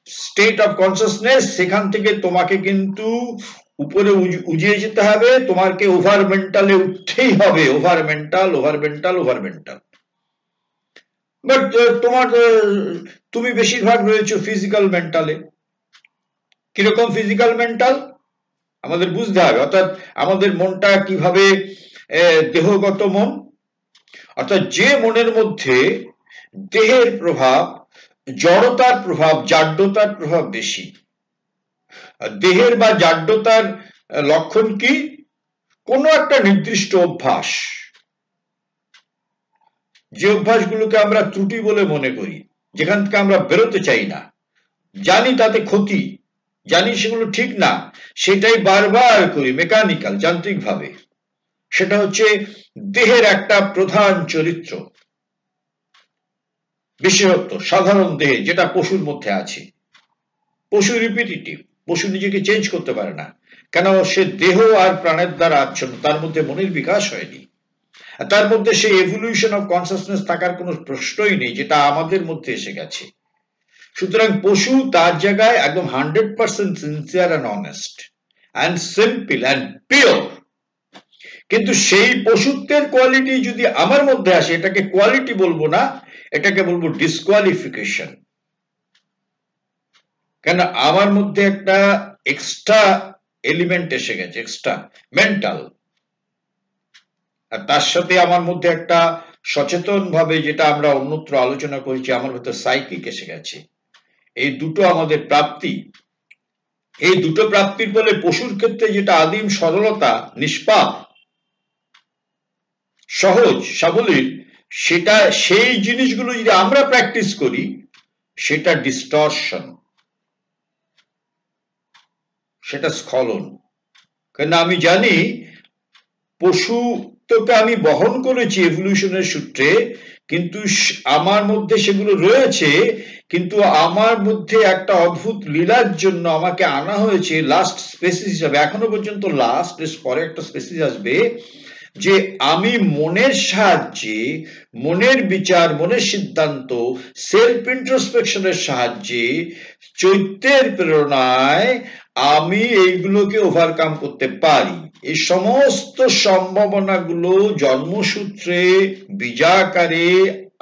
স্টেট অফ কনসাসনেস, সেখান থেকে তোমাকে কিন্তু উপরে উজিয়ে যেতে হবে, তোমাকে ওভার মেন্টালে উঠতেই হবে। Over mental, over mental, over mental. But তুমি বেশিরভাগ রয়েছে ফিজিক্যাল মেন্টালে। কিরকম ফিজিক্যাল মেন্টাল আমাদের বুঝতে হবে। অর্থাৎ আমাদের মনটা কিভাবে দেহগত মন, অর্থাৎ যে মনের মধ্যে দেহের প্রভাব, জড়তার প্রভাব, জাড্যতার প্রভাব বেশি। দেহের বা জাড্যতার লক্ষণ কি? কোনো একটা নির্দিষ্ট অভ্যাস, যে অভ্যাসগুলোকে আমরা ত্রুটি বলে মনে করি, যেখান থেকে আমরা বেরোতে চাই না, জানি তাতে ক্ষতি, জানি সেগুলো ঠিক না, সেটাই বারবার করি মেকানিক্যাল, যান্ত্রিক ভাবে। সেটা হচ্ছে দেহের একটা প্রধান চরিত্র, বিশেষত্ব সাধারণ দেহে, যেটা পশুর মধ্যে আছে। পশু রিপিটিটিভ, পশু নিজেকে চেঞ্জ করতে পারে না, কেন? সে দেহ আর প্রাণের দ্বারা আচ্ছন্ন, তার মধ্যে মনের বিকাশ হয়নি, তার মধ্যে সেই এভলিউশন অফ কনসাসনেস থাকার কোনো প্রশ্নই নেই, যেটা আমাদের মধ্যে এসে গেছে। সুতরাং পশু তার জায়গায় একদম 100% sincere and honest and simple and pure. কিন্তু সেই পশুত্বের কোয়ালিটি যদি আমার মধ্যে আসে, এটাকে কোয়ালিটি বলবো না, এটাকে বলবো ডিসকোয়ালিফিকেশন। কেন? আমার মধ্যে একটা এক্সট্রা এলিমেন্ট এসে গেছে, এক্সট্রা মেন্টাল, আর তার সাথে আমার মধ্যে একটা সচেতন ভাবে, যেটা আমরা অন্যত্র আলোচনা করেছি, আমার ভেতর সাইকিক এসে গেছে। এই দুটো আমাদের প্রাপ্তি। এই দুটো প্রাপ্তির ফলে পশুর ক্ষেত্রে যেটা আদিম সরলতা, নিষ্পাপ, সহজ সাবলীল, সেটা, সেই জিনিসগুলো যদি আমরা প্র্যাকটিস করি, সেটা ডিস্টরশন, সেটা স্খলন। কেন? আমি জানি পশুত্বকে আমি বহন করেছি এভলিউশনের সূত্রে, কিন্তু আমার মধ্যে সেগুলো রয়েছে, কিন্তু আমার মধ্যে একটা অদ্ভুত লীলার জন্য আমাকে আনা হয়েছে লাস্ট স্পেসিস হিসাবে। এখনো পর্যন্ত লাস্ট, পরে একটা স্পেসিস আসবে, যে আমি মনের সাহায্যে, মনের বিচার, মনের সিদ্ধান্ত, সেলফ ইন্ট্রোস্পেকশনের সাহায্যে, চৈত্যের প্রেরণায় আমি এইগুলোকে ওভারকাম করতে পারি। এই সমস্ত সম্ভাবনাগুলো জন্মসূত্রে বীজাকারে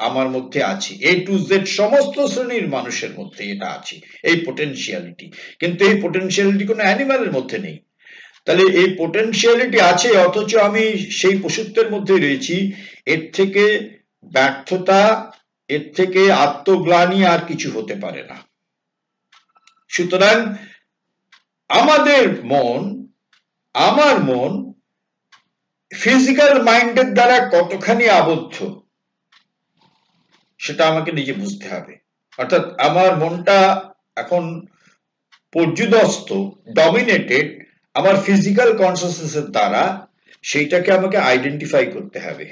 আমার মধ্যে আছে। এ টু জেড সমস্ত শ্রেণীর মানুষের মধ্যে এটা আছে, এই পোটেনশিয়ালিটি। কিন্তু এই পোটেনশিয়ালিটি কোনো অ্যানিমালের মধ্যে নেই। তাহলে এই পোটেনশিয়ালিটি আছে, অথচ আমি সেই পশুত্বের মধ্যে রয়েছি। এর থেকে ব্যর্থতা, এর থেকে আত্মগ্লানি আর কিছু হতে পারে না। সুতরাং আমাদের মন, আমার মন ফিজিক্যাল মাইন্ডের দ্বারা কতখানি আবদ্ধ সেটা আমাকে নিজে বুঝতে হবে। অর্থাৎ আমার মনটা এখন পর্যুদস্ত, ডমিনেটেড আমার ফিজিক্যাল কনসিয়াসনেসের দ্বারা, সেইটাকে আমাকে আইডেন্টিফাই করতে হবে।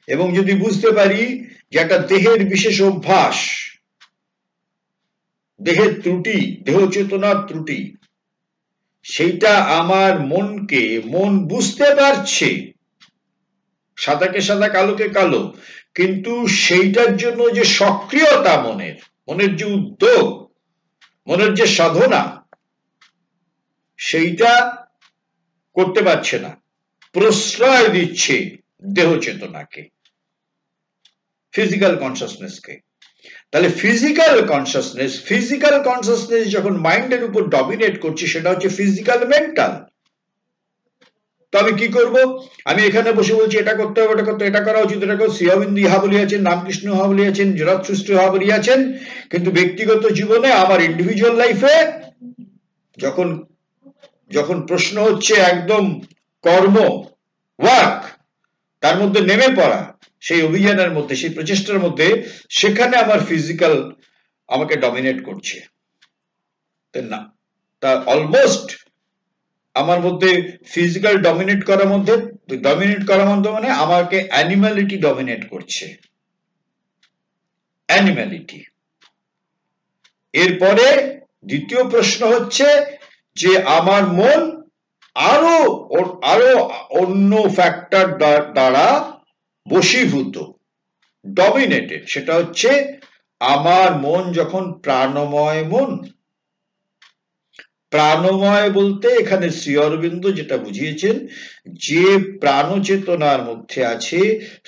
এবং যদি বুঝতে পারি যে একটা দেহের বিশেষ অভ্যাস, দেহের ত্রুটি, দেহ চেতনার ত্রুটি, সেইটা আমার মনকে, মন বুঝতে পারছে সাদাকে সাদা কালোকে কালো, কিন্তু সেইটার জন্য যে সক্রিয়তা মনের, মনের যে উদ্যোগ, মনের যে সাধনা, সেইটা করতে পারছে না, প্রশ্রয় দিচ্ছে দেহ চেতনাকে, ফিজিক্যাল কনসিয়াসনেসকে। তাহলে ফিজিক্যাল কনসিয়াসনেস যখন মাইন্ডের উপর ডমিনেট করছে, সেটা হচ্ছে ফিজিক্যাল মেন্টাল। তো আমি কি করব? আমি এখানে বসে বলছি এটা করতে হবে, এটা করতে, এটা করা উচিত, এটা শ্রী অরবিন্দ ইহা বলিয়াছেন, রামকৃষ্ণ ইহা বলিয়াছেন, জরৎসৃষ্ট ইহা বলিয়াছেন, কিন্তু ব্যক্তিগত জীবনে, আমার ইন্ডিভিজুয়াল লাইফে যখন যখন প্রশ্ন হচ্ছে একদম কর্ম, ওয়ার্ক, তার মধ্যে নেমে পড়া, সেই অভিযানের মধ্যে, সেই প্রচেষ্টার মধ্যে, সেখানে আমার ফিজিক্যাল আমাকে ডমিনেট করছে না। তা অলমোস্ট আমার মধ্যে ফিজিক্যাল ডমিনেট করার মধ্যে মানে আমাকে অ্যানিমালিটি ডমিনেট করছে, অ্যানিমালিটি। এরপরে দ্বিতীয় প্রশ্ন হচ্ছে যে আমার মন আরো অন্য ফ্যাক্টর দ্বারা বশীভূত, ডমিনেটেড। সেটা হচ্ছে আমার মন যখন প্রাণময় মন। প্রাণময় বলতে এখানে শ্রী অরবিন্দ যেটা বুঝিয়েছেন, যে প্রাণ চেতনার মধ্যে আছে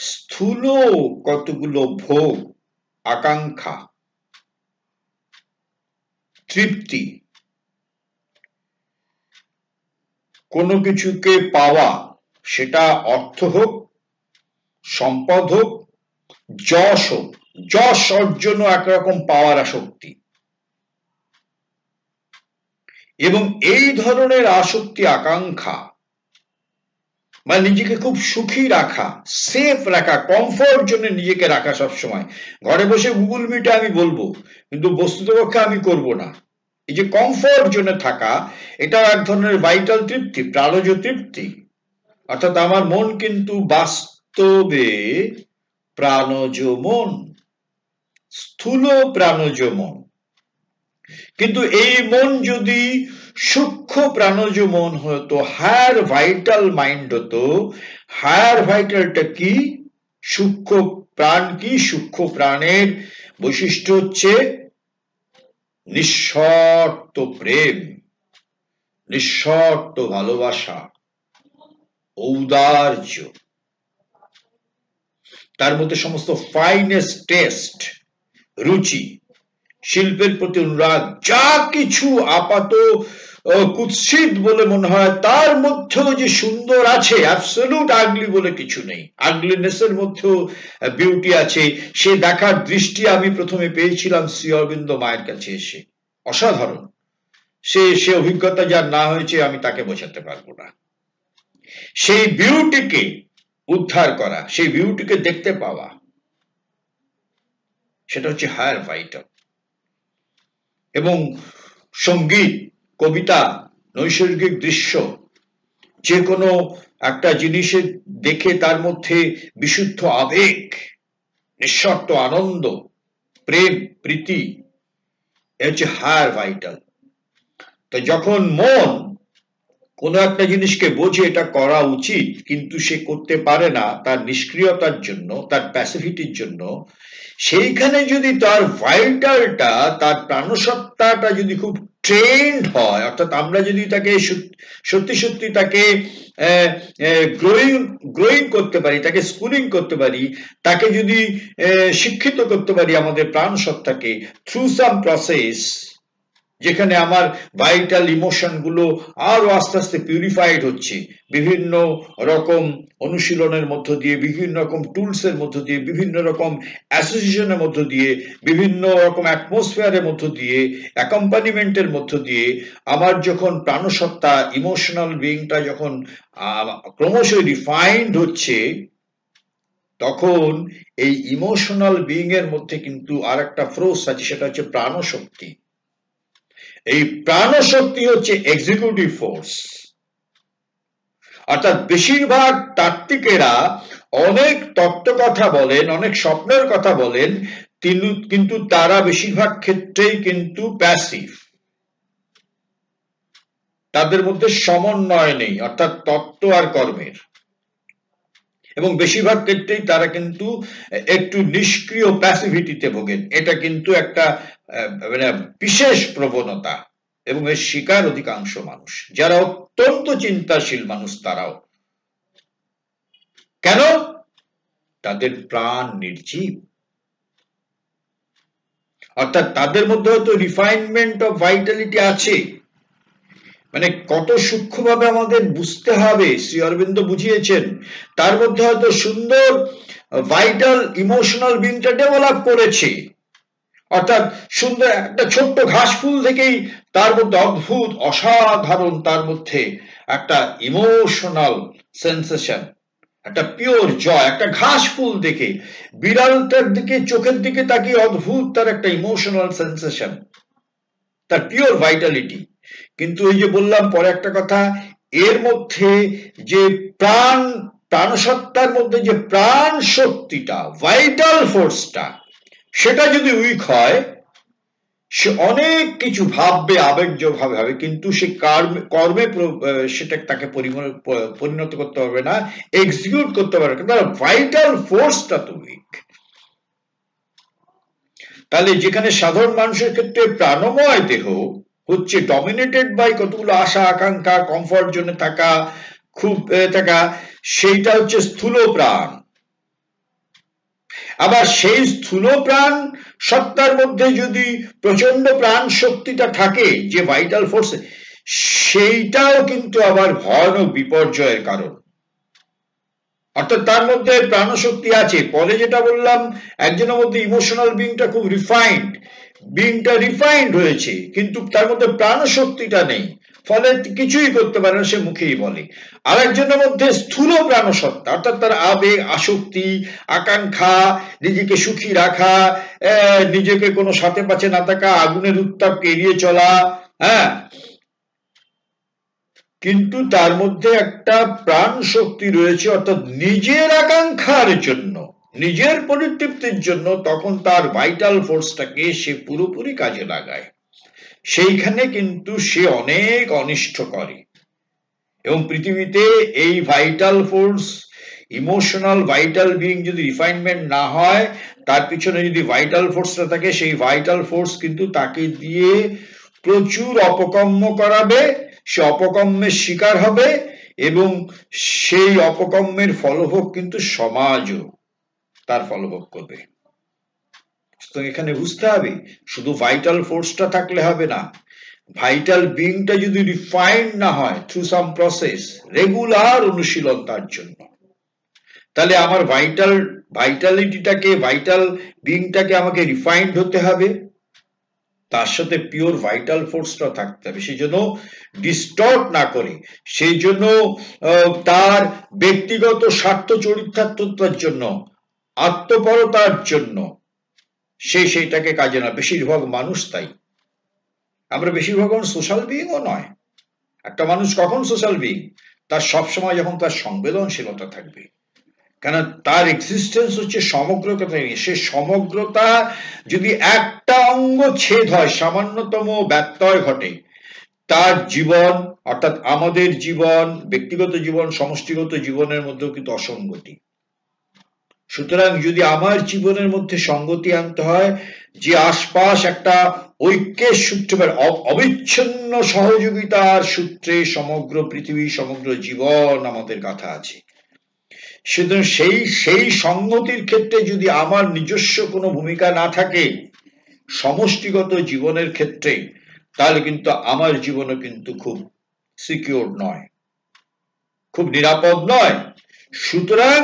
স্থূল কতগুলো ভোগ, আকাঙ্ক্ষা, তৃপ্তি, কোনো কিছুকে পাওয়া, সেটা অর্থ হোক, সম্পদ হোক, যশ হোক, যশ অর্জনও একরকম পাওয়ার আসক্তি। এবং এই ধরনের আসক্তি, আকাঙ্ক্ষা, মানে নিজেকে খুব সুখী রাখা, সেফ রাখা, কমফোর্ট জন্য নিজেকে রাখা, সবসময় ঘরে বসে গুগল মিটে আমি বলবো, কিন্তু বস্তুতপক্ষে আমি করব না। এই যে কমফোর্ট জোনে থাকা, এটা এক ধরনের ভাইটাল তৃপ্তি, প্রাণজ তৃপ্তি। অর্থাৎ আমার মন কিন্তু বাস্তবে প্রাণজ মন, স্থূল প্রাণজ মন। কিন্তু এই মন যদি সূক্ষ্ম প্রাণজ মন হতো, হায়ার ভাইটাল মাইন্ড হতো, হায়ার ভাইটালটা কি? সূক্ষ্ম প্রাণ কি? সূক্ষ্ম প্রাণের বৈশিষ্ট্য হচ্ছে নিঃশর্ত প্রেম, নিঃশর্ত ভালোবাসা, ঔদার্য, তার মধ্যে সমস্ত ফাইনেস্ট টেস্ট, রুচি, শিল্পের প্রতি অনুরাগ, যা কিছু আপাত কুৎসিত বলে মনে হয়, তার মধ্যেও যে সুন্দর আছে, অ্যাবসলিউট আগলি বলে কিছু নেই, আগলিনেসের মধ্যেও বিউটি আছে। সে দেখার দৃষ্টি আমি প্রথমে পেয়েছিলাম শ্রী অরবিন্দ মায়ের কাছে এসে, অসাধারণ। সে অভিজ্ঞতা যার না হয়েছে আমি তাকে বোঝাতে পারবো না। সেই বিউটিকে উদ্ধার করা, সেই বিউটিকে দেখতে পাওয়া, সেটা হচ্ছে হায়ার ভাইটাল। এবং সঙ্গীত, কবিতা, নৈসর্গিক দৃশ্য, যে কোনো একটা জিনিসের দেখে তার মধ্যে বিশুদ্ধ আবেগ, নিঃশর্ত আনন্দ, প্রেম, প্রীতি, এ হচ্ছে হায়ার ভাইটাল। তো যখন মন কোনো একটা জিনিসকে বোঝে এটা করা উচিত, কিন্তু সে করতে পারে না তার নিষ্ক্রিয়তার জন্য, তার প্যাসিভিটির জন্য, সেইখানে যদি তার ভাইটালটা, তার প্রাণসত্তাটা যদি খুব ট্রেন্ড হয়, অর্থাৎ আমরা যদি তাকে সত্যি সত্যি তাকে গ্রোয়িং করতে পারি, তাকে স্কুলিং করতে পারি, তাকে যদি শিক্ষিত করতে পারি আমাদের প্রাণ সত্তাকে থ্রু সাম প্রসেস, যেখানে আমার ভাইটাল ইমোশন গুলো আরো আস্তে আস্তে পিউরিফাইড হচ্ছে বিভিন্ন রকম অনুশীলনের মধ্য দিয়ে, বিভিন্ন রকম টুলস এর মধ্য দিয়ে, বিভিন্ন রকম অ্যাসোসিয়েশনের মধ্য দিয়ে, বিভিন্ন রকম অ্যাটমসফিয়ারের মধ্য দিয়ে, অ্যাকম্পানিমেন্টের মধ্য দিয়ে আমার যখন প্রাণসত্তা, ইমোশনাল বিইংটা যখন ক্রমশ রিফাইন্ড হচ্ছে, তখন এই ইমোশনাল বিইং এর মধ্যে কিন্তু আর একটা ফোর্স আছে, সেটা হচ্ছে প্রাণশক্তি। এই প্রাণশক্তি হচ্ছে এক্সিকিউটিভ ফোর্স। অর্থাৎ বেশিরভাগ তাত্ত্বিকেরা অনেক তত্ত্ব কথা বলেন, অনেক স্বপ্নের কথা বলেন, কিন্তু তারা বেশিরভাগ ক্ষেত্রেই কিন্তু প্যাসিভ। তাদের মধ্যে সমন্বয় নেই, অর্থাৎ তত্ত্ব আর কর্মের। এবং বেশিরভাগ ক্ষেত্রেই তারা কিন্তু একটু নিষ্ক্রিয় প্যাসিভিটিতে ভোগেন। এটা কিন্তু একটা মানে বিশেষ প্রবণতা, এবং এর শিকার অধিকাংশ মানুষ, যারা অত্যন্ত চিন্তাশীল মানুষ তারাও। কেন? তাদের প্রাণ নির্জীব। অর্থাৎ তাদের মধ্যে হয়তো রিফাইনমেন্ট অফ ভাইটালিটি আছে, মানে কত সূক্ষ্মভাবে আমাদের বুঝতে হবে, শ্রী অরবিন্দ বুঝিয়েছেন। তার মধ্যে হয়তো সুন্দর ভাইটাল ইমোশনাল বিংটা ডেভেলপ করেছে। অর্থাৎ সুন্দর একটা ছোট্ট ঘাস ফুল থেকেই তার মধ্যে অদ্ভুত অসাধারণ তার মধ্যে একটা ইমোশনাল সেন্সেশন, একটা পিওর জয়। একটা ঘাস ফুল দেখে, বিড়ালটার দিকে চোখের দিকে তাকিয়ে অদ্ভুত তার একটা ইমোশনাল সেন্সেশন, তার পিওর ভাইটালিটি। কিন্তু এই যে বললাম পরে একটা কথা, এর মধ্যে যে প্রাণসত্তার মধ্যে যে প্রাণ শক্তিটা, ভাইটাল ফোর্সটা, সেটা যদি উইক হয়, সে অনেক কিছু ভাববে, আবেগযোগ ভাবে, কিন্তু সে কর্মে সেটা তাকে পরিণত করতে পারবে না, এক্সিকিউট করতে পারবে না, তার ভাইটাল ফোর্সটা তো উইক। তাহলে যেখানে সাধারণ মানুষের ক্ষেত্রে প্রাণময় দেহ হচ্ছে ডমিনেটেড বাই কতগুলো আশা আকাঙ্ক্ষা, কমফর্ট জোনে থাকা, খুব থাকা, সেইটা হচ্ছে স্থূল প্রাণ। আবার সেই স্থূল প্রাণ সত্তার মধ্যে যদি প্রচন্ড প্রাণ শক্তিটা থাকে, যে ভাইটাল ফোর্স, সেইটাও কিন্তু আবার ভয়ানক বিপর্যয়ের কারণ। অর্থাৎ তার মধ্যে প্রাণশক্তি আছে, পরে যেটা বললাম, একজনের মধ্যে ইমোশনাল বিংটা খুব রিফাইন্ড হয়েছে, কিন্তু তার মধ্যে প্রাণশক্তিটা নেই, ফলে কিছুই করতে পারে না, সে মুখেই বলে। আর একজনের মধ্যে স্থূল প্রাণসত্তা, অর্থাৎ তার আবেগ, আসক্তি, আকাঙ্ক্ষা, নিজেকে সুখী রাখা, নিজেকে কোনো সাথে পাচ্ছে না থাকা, আগুনের উত্তাপকে এড়িয়ে চলা, হ্যাঁ, কিন্তু তার মধ্যে একটা প্রাণ শক্তি রয়েছে, অর্থাৎ নিজের আকাঙ্ক্ষার জন্য, নিজের পরিতৃপ্তির জন্য, তখন তার ভাইটাল ফোর্সটাকে সে পুরোপুরি কাজে লাগায়। সেইখানে কিন্তু সে অনেক অনিষ্ট করে। এবং পৃথিবীতে এই vital force, emotional vital being যদি রিফাইনমেন্ট না হয়, তার পিছনে যদি ভাইটাল ফোর্সটা থাকে, সেই ভাইটাল ফোর্স কিন্তু তাকে দিয়ে প্রচুর অপকর্ম করাবে, সে অপকর্মের শিকার হবে, এবং সেই অপকর্মের ফলভোগ কিন্তু সমাজও তার ফলভোগ করবে। তো এখানে বুঝতে হবে, শুধু ভাইটাল ফোর্সটা থাকলে হবে না, ভাইটাল বিইংটা যদি রিফাইন্ড না হয় থ্রু সাম প্রসেস, রেগুলার অনুশীলন তার জন্য, তাহলে আমার ভাইটালিটিটাকে, ভাইটাল বিইংটাকে আমাকে রিফাইন্ড হতে হবে, তার সাথে পিওর ভাইটাল ফোর্সটা থাকতে হবে। সেই জন্য ডিস্টর্ট না করে, সেই জন্য তার ব্যক্তিগত স্বার্থ চরিতার্থতার জন্য, আত্মপরতার জন্য সেইটাকে কাজে না। বেশিরভাগ মানুষ তাই, আমরা বেশিরভাগ সোশ্যাল বিইংও নয়। একটা মানুষ কখন সোশ্যাল বিইং? তার সবসময় যখন তার সংবেদনশীলতা থাকবে, কেন তার এক্সিস্টেন্স হচ্ছে সমগ্রতা নিয়ে। সে সমগ্রতা যদি একটা অঙ্গ ছেদ হয়, সামান্যতম ব্যত্যয় ঘটে, তার জীবন, অর্থাৎ আমাদের জীবন, ব্যক্তিগত জীবন, সমষ্টিগত জীবনের মধ্যেও কিন্তু অসঙ্গতি। সুতরাং যদি আমার জীবনের মধ্যে সঙ্গতি আনতে হয়, যে আশপাশ একটা ঐক্যের সূত্রে, অবিচ্ছিন্ন সহযোগিতার সূত্রে সমগ্র পৃথিবী, সমগ্র জীবন আমাদের গাথা আছে, সুতরাং সেই সংগতির ক্ষেত্রে যদি আমার নিজস্ব কোনো ভূমিকা না থাকে সমষ্টিগত জীবনের ক্ষেত্রে, তাহলে কিন্তু আমার জীবনও কিন্তু খুব সিকিউর নয়, খুব নিরাপদ নয়। সুতরাং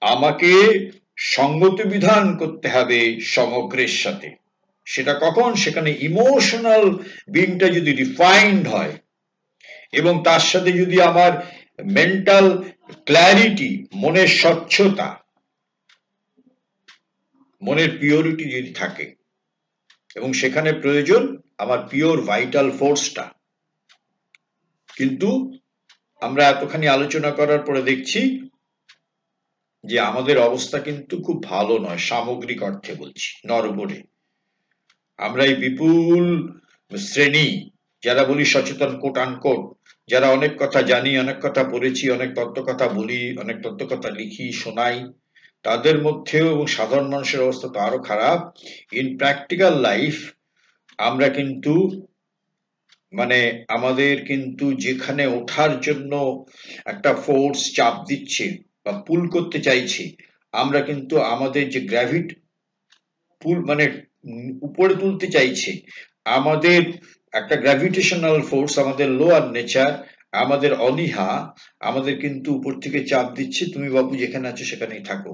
আমাকে সঙ্গতি বিধান করতে হবে সমগ্রের সাথে। সেটা কখন? সেখানে ইমোশনাল বিংটা যদি রিফাইন্ড হয় এবং তার সাথে যদি আমার মেন্টাল ক্ল্যারিটি, মনের স্বচ্ছতা, মনের পিওরিটি যদি থাকে, এবং সেখানে প্রয়োজন আমার পিওর ভাইটাল ফোর্সটা। কিন্তু আমরা এতখানি আলোচনা করার পরে দেখছি যে আমাদের অবস্থা কিন্তু খুব ভালো নয়, সামগ্রিক অর্থে বলছি, নরবরে। আমরা এই বিপুল শ্রেণী যারা বলি সচেতন কোট আনকোট, যারা অনেক কথা জানি, অনেক কথা পড়েছি, অনেক তত্ত্ব কথা বলি, অনেক তত্ত্ব কথা লিখি, শোনাই, তাদের মধ্যেও এবং সাধারণ মানুষের অবস্থা তো আরো খারাপ। ইন প্র্যাকটিক্যাল লাইফ আমরা কিন্তু মানে আমাদের কিন্তু যেখানে ওঠার জন্য একটা ফোর্স চাপ দিচ্ছে বা পুল করতে চাইছি, আমরা কিন্তু আমাদের যে গ্র্যাভিট পুল মানে উপরে তুলতে চাইছে, আমাদের একটা গ্র্যাভিটেশনাল ফোর্স, আমাদের লোয়ার নেচার, আমাদের অনীহা আমাদের কিন্তু উপর থেকে চাপ দিচ্ছে, তুমি বাবু যেখানে আছো সেখানেই থাকো।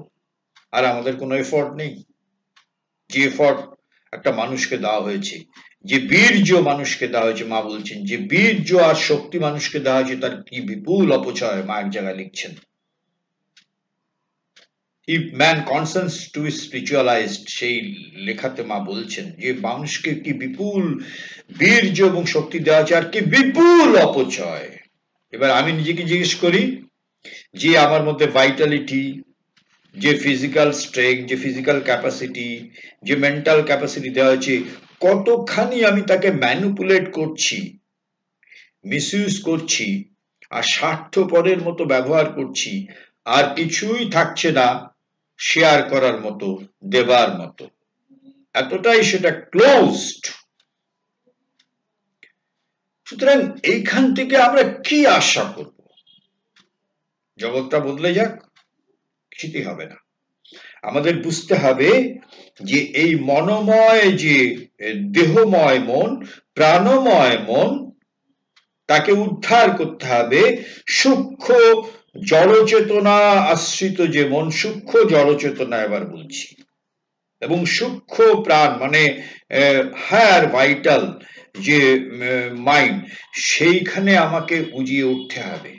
আর আমাদের কোনো এফোর্ট নেই। যে এফোর্ট একটা মানুষকে দেওয়া হয়েছে, যে বীর্য মানুষকে দেওয়া হয়েছে, মা বলছেন যে বীর্য আর শক্তি মানুষকে দেওয়া হয়েছে, তার কি বিপুল অপচয় মা এক জায়গায় লিখছেন। If man consents to be spiritualized, সেই লেখাতে মা বলছেন যে মানুষকে কি বিপুল বীর্য এবং শক্তি দেওয়া আছে, আর কি বিপুল অপচয়। এবার আমি নিজেকে জিজ্ঞেস করি যে আমার মধ্যে ভাইটালিটি, যে ফিজিক্যাল স্ট্রেংথ, যে ফিজিক্যাল ক্যাপাসিটি, যে মেন্টাল ক্যাপাসিটি দেওয়া হয়েছে, কতখানি আমি তাকে ম্যানিপুলেট করছি, মিসইউজ করছি, আর স্বার্থপরের মতো ব্যবহার করছি, আর কিছুই থাকছে না শেয়ার করার মতো, দেবার মতো। এতটাই সেটা ক্লোজড। সুতরাং এইখান থেকে আমরা কি আশা করব? জগৎটা বদলে যাক? কিছুই হবে না। আমাদের বুঝতে হবে যে এই মনোময়, যে দেহময় মন, প্রাণময় মন, তাকে উদ্ধার করতে হবে সূক্ষ্ম জড়চেতনা আশ্রিত যে মন, সূক্ষ্ম জড়চেতনা এবার বলছি, এবং সূক্ষ্ম প্রাণ মানে হায়ার ভাইটাল যে মাইন্ড, সেইখানে আমাকে উজিয়ে উঠতে হবে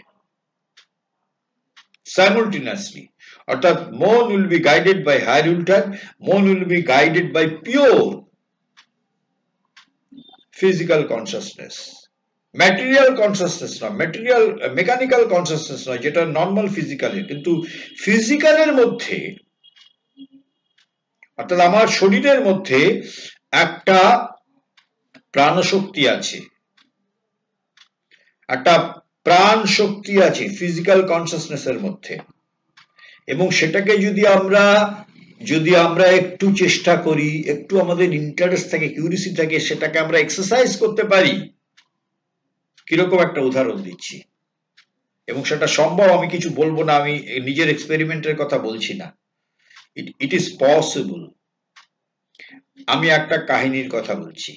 সাইমultaneously। অর্থাৎ মন will be guided by higher উল্টার, মন will be guided by pure physical consciousness, material consciousness নয়, ম্যাটেরিয়াল মেকানিক্যাল কনসাসনেস নয়, যেটা নর্মাল ফিজিক্যালের। কিন্তু ফিজিক্যালের মধ্যে, অর্থাৎ আমার শরীরের মধ্যে একটা প্রাণশক্তি আছে, একটা প্রাণ শক্তি আছে ফিজিক্যাল কনসাসনেসের মধ্যে, এবং সেটাকে যদি আমরা একটু চেষ্টা করি, একটু আমাদের ইন্টারেস্ট থাকে, কিউরিসিটি থাকে, সেটাকে আমরা এক্সারসাইজ করতে পারি। কিরকম একটা উদাহরণ দিচ্ছি, এবং সেটা সম্ভব, আমি কিছু বলবো না, আমি নিজের এক্সপেরিমেন্টের কথা বলছি না, ইট ইজ পসিবল। আমি একটা কাহিনীর কথা বলছি,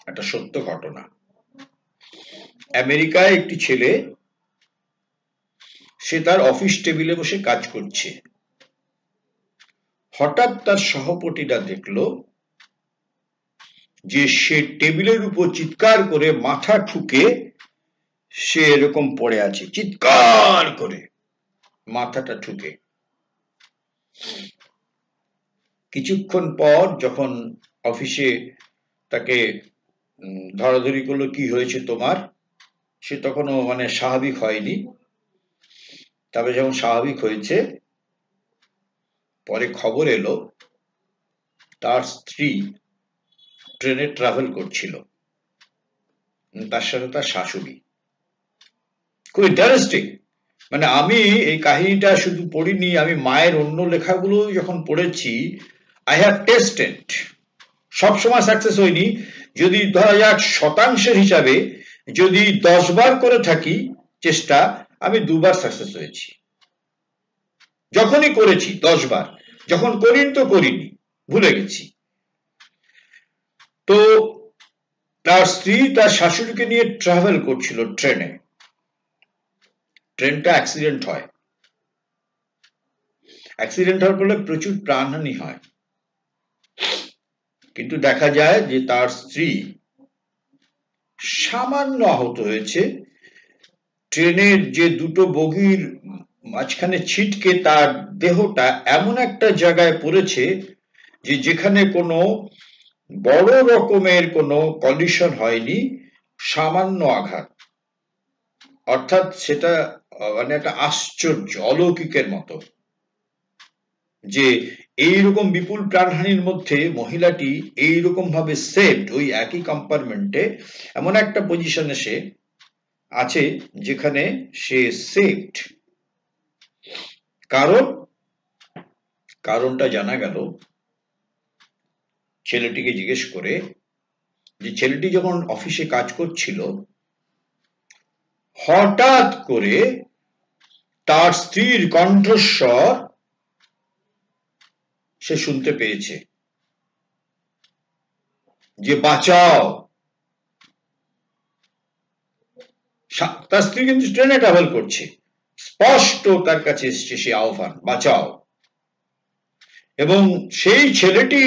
একটা সত্য ঘটনা। আমেরিকায় একটি ছেলে, সে তার অফিস টেবিলে বসে কাজ করছে। হঠাৎ তার সহপাঠীরা দেখলো যে সে টেবিলের উপর চিৎকার করে মাথা ঠুকে সে এরকম পড়ে আছে, চিৎকার করে মাথাটা ঠুকে। কিছুক্ষণ পর যখন অফিসে তাকে ধরাধরি করলো, কি হয়েছে তোমার, সে তখনও মানে স্বাভাবিক হয়নি। তবে যখন স্বাভাবিক হয়েছে, পরে খবর এলো তার স্ত্রী ট্রেনে ট্রাভেল করছিল, তার সাথে তার শাশুড়ি। খুব ইন্টারেস্টিং। মানে আমি এই কাহিনীটা শুধু পড়িনি, আমি মায়ের অন্য লেখাগুলো যখন পড়েছি, আই হ্যাভ টেস্টেড। সবসময় সাকসেস হয়নি, যদি ধরা যাক শতাংশের হিসাবে যদি 10 বার করে থাকি চেষ্টা, আমি 2 বার সাকসেস হয়েছি। যখনই করেছি 10 বার, যখন করিনি তো করিনি, ভুলে গেছি। তো তার স্ত্রী তার শাশুড়িকে নিয়ে ট্রাভেল করছিল ট্রেনে। ট্রেনটা অ্যাক্সিডেন্ট হয়। অ্যাক্সিডেন্ট হওয়ার ফলে প্রচুর প্রাণহানি হয়, কিন্তু দেখা যায় যে তার স্ত্রী সামান্য আহত হয়েছে। ট্রেনের যে দুটো বগির মাঝখানে ছিটকে তার দেহটা এমন একটা জায়গায় পড়েছে যে যেখানে কোনো বড় রকমের কোনো কলিশন হয়নি, সামান্য আঘাত। অর্থাৎ সেটা মানে একটা আশ্চর্য, অলৌকিকের মতো যে এইরকম বিপুল প্রাণহানির মধ্যে মহিলাটি এইরকম ভাবে সেভড, ওই একই কম্পার্টমেন্টে এমন একটা পজিশনে সে আছে যেখানে সে সেভড। কারণটা জানা গেল ছেলেটিকে জিজ্ঞেস করে, যে ছেলেটি যখন অফিসে কাজ করছিল হঠাৎ করে তার স্ত্রীর কণ্ঠস্বর সে শুনতে পেয়েছে যে বাঁচাও। তার স্ত্রী কিন্তু ট্রেনে ট্রাভেল করছে, স্পষ্ট তার কাছে এসছে সে আহ্বান, বাঁচাও। এবং সেই ছেলেটি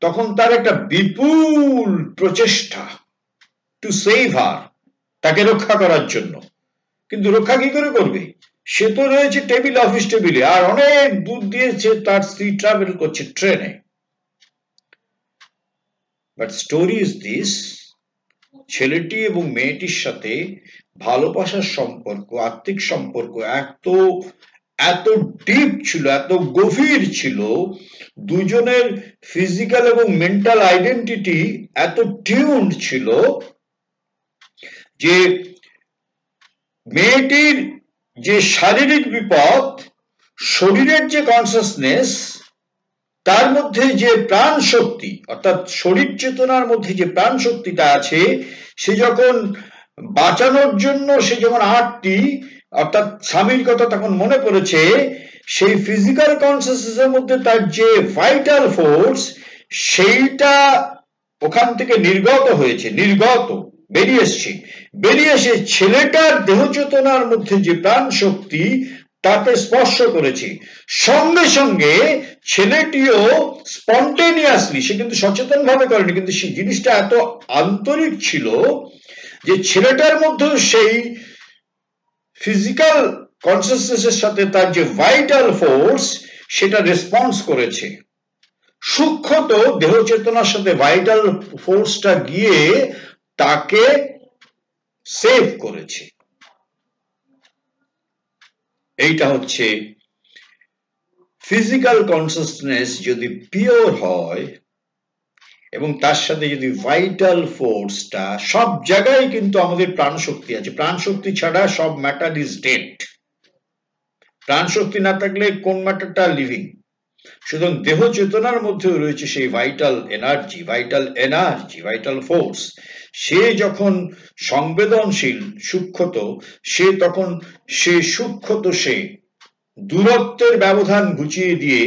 তখন তার একটা বিপুল প্রচেষ্টা টু সেভ হার, তাকে রক্ষা করার জন্য। কিন্তু রক্ষা কি করে করবে? সে তো রয়েছে টেবিল, অফিস টেবিলে, আর অনেক দূর দিয়েছে তার স্ত্রী ট্রাভেল করছে ট্রেনে। বাট স্টোরি ইজ দিস, ছেলেটি এবং মেয়েটির সাথে ভালোবাসার সম্পর্ক, আত্মিক সম্পর্ক এত ডিপ ছিল, এত গভীর ছিল, দুজনের ফিজিক্যাল এবং মেন্টাল আইডেন্টিটি এত টিউনড ছিল যে মেয়েটির যে শারীরিক বিপদ, শরীরের যে কনসাসনেস, তার মধ্যে যে প্রাণ শক্তি, অর্থাৎ শরীর চেতনার মধ্যে যে প্রাণ শক্তিটা আছে, সে যখন বাঁচানোর জন্য সে যখন আটটি, অর্থাৎ স্বামীর কথা তখন মনে পড়েছে, সেই ফিজিক্যাল কনসাসনেসের মধ্যে তার যে ভাইটাল ফোর্স, সেইটা ওখান থেকে বেরিয়ে এসে ছেলেটার দেহ চেতনার মধ্যে যে প্রাণ শক্তি তাকে স্পর্শ করেছে। সঙ্গে সঙ্গে ছেলেটিও স্পন্টেনিয়াসলি, সে কিন্তু সচেতন ভাবে করেনি, কিন্তু সেই জিনিসটা এত আন্তরিক ছিল যে ছেলেটার মধ্যে সেই ফিজিক্যাল কনসাসনেসের সাথে তার যে ভাইটাল ফোর্স, সেটা রেসপন্স করেছে। সূক্ষ্মত দেহ চেতনার সাথে ভাইটাল ফোর্সটা গিয়ে তাকে সেভ করেছে। এইটা হচ্ছে ফিজিক্যাল কনসাসনেস যদি পিওর হয় এবং তার সাথে যদি ভাইটাল ফোর্সটা, সব জায়গায় কিন্তু আমাদের প্রাণশক্তি আছে, প্রাণশক্তি ছাড়া সব ম্যাটার ইজ ডেড। প্রাণশক্তি না থাকলে কোন ম্যাটারটা লিভিং? সুতরাং দেহ চেতনার মধ্যেও রয়েছে সেই ভাইটাল ফোর্স। সে যখন সংবেদনশীল, সূক্ষ্মত সে দূরত্বের ব্যবধান ঘুচিয়ে দিয়ে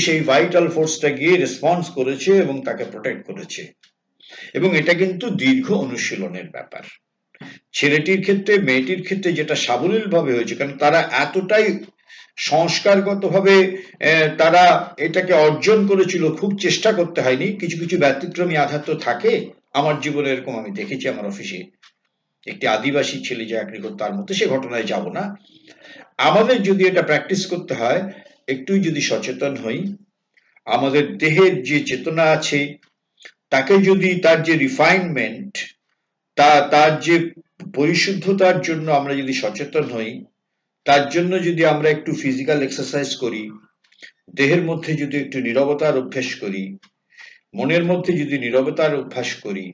সেই ভাইটাল ফোর্সটা গিয়ে রেসপন্স করেছে এবং তাকে প্রোটেক্ট করেছে। এবং এটা কিন্তু দীর্ঘ অনুশীলনের ব্যাপার। ছেলেটির ক্ষেত্রে, মেয়েটির ক্ষেত্রে যেটা সাবলীল ভাবে হয়েছে, কারণ তারা এতটাই সংস্কারগতভাবে তারা এটাকে অর্জন করেছিল, খুব চেষ্টা করতে হয়নি। কিছু কিছু ব্যতিক্রমী আঘাত তো থাকে আমার জীবনে, এরকম আমি দেখেছি। আমার অফিসে একটি আদিবাসী ছেলে চাকরি করতো, তার মধ্যে সে ঘটনায় যাব না। আমাদের যদি এটা প্র্যাকটিস করতে হয়, একটু যদি সচেতন হই, আমাদের দেহের যে চেতনা আছে তাকে যদি, তার যে রিফাইনমেন্ট, তার যে পরিশুদ্ধতার জন্য আমরা যদি সচেতন হই, তার জন্য যদি আমরা একটু ফিজিক্যাল এক্সারসাইজ করি, দেহের মধ্যে যদি একটু নীরবতার অভ্যাস করি, মনের মধ্যে যদি নীরবতার অভ্যাস করি,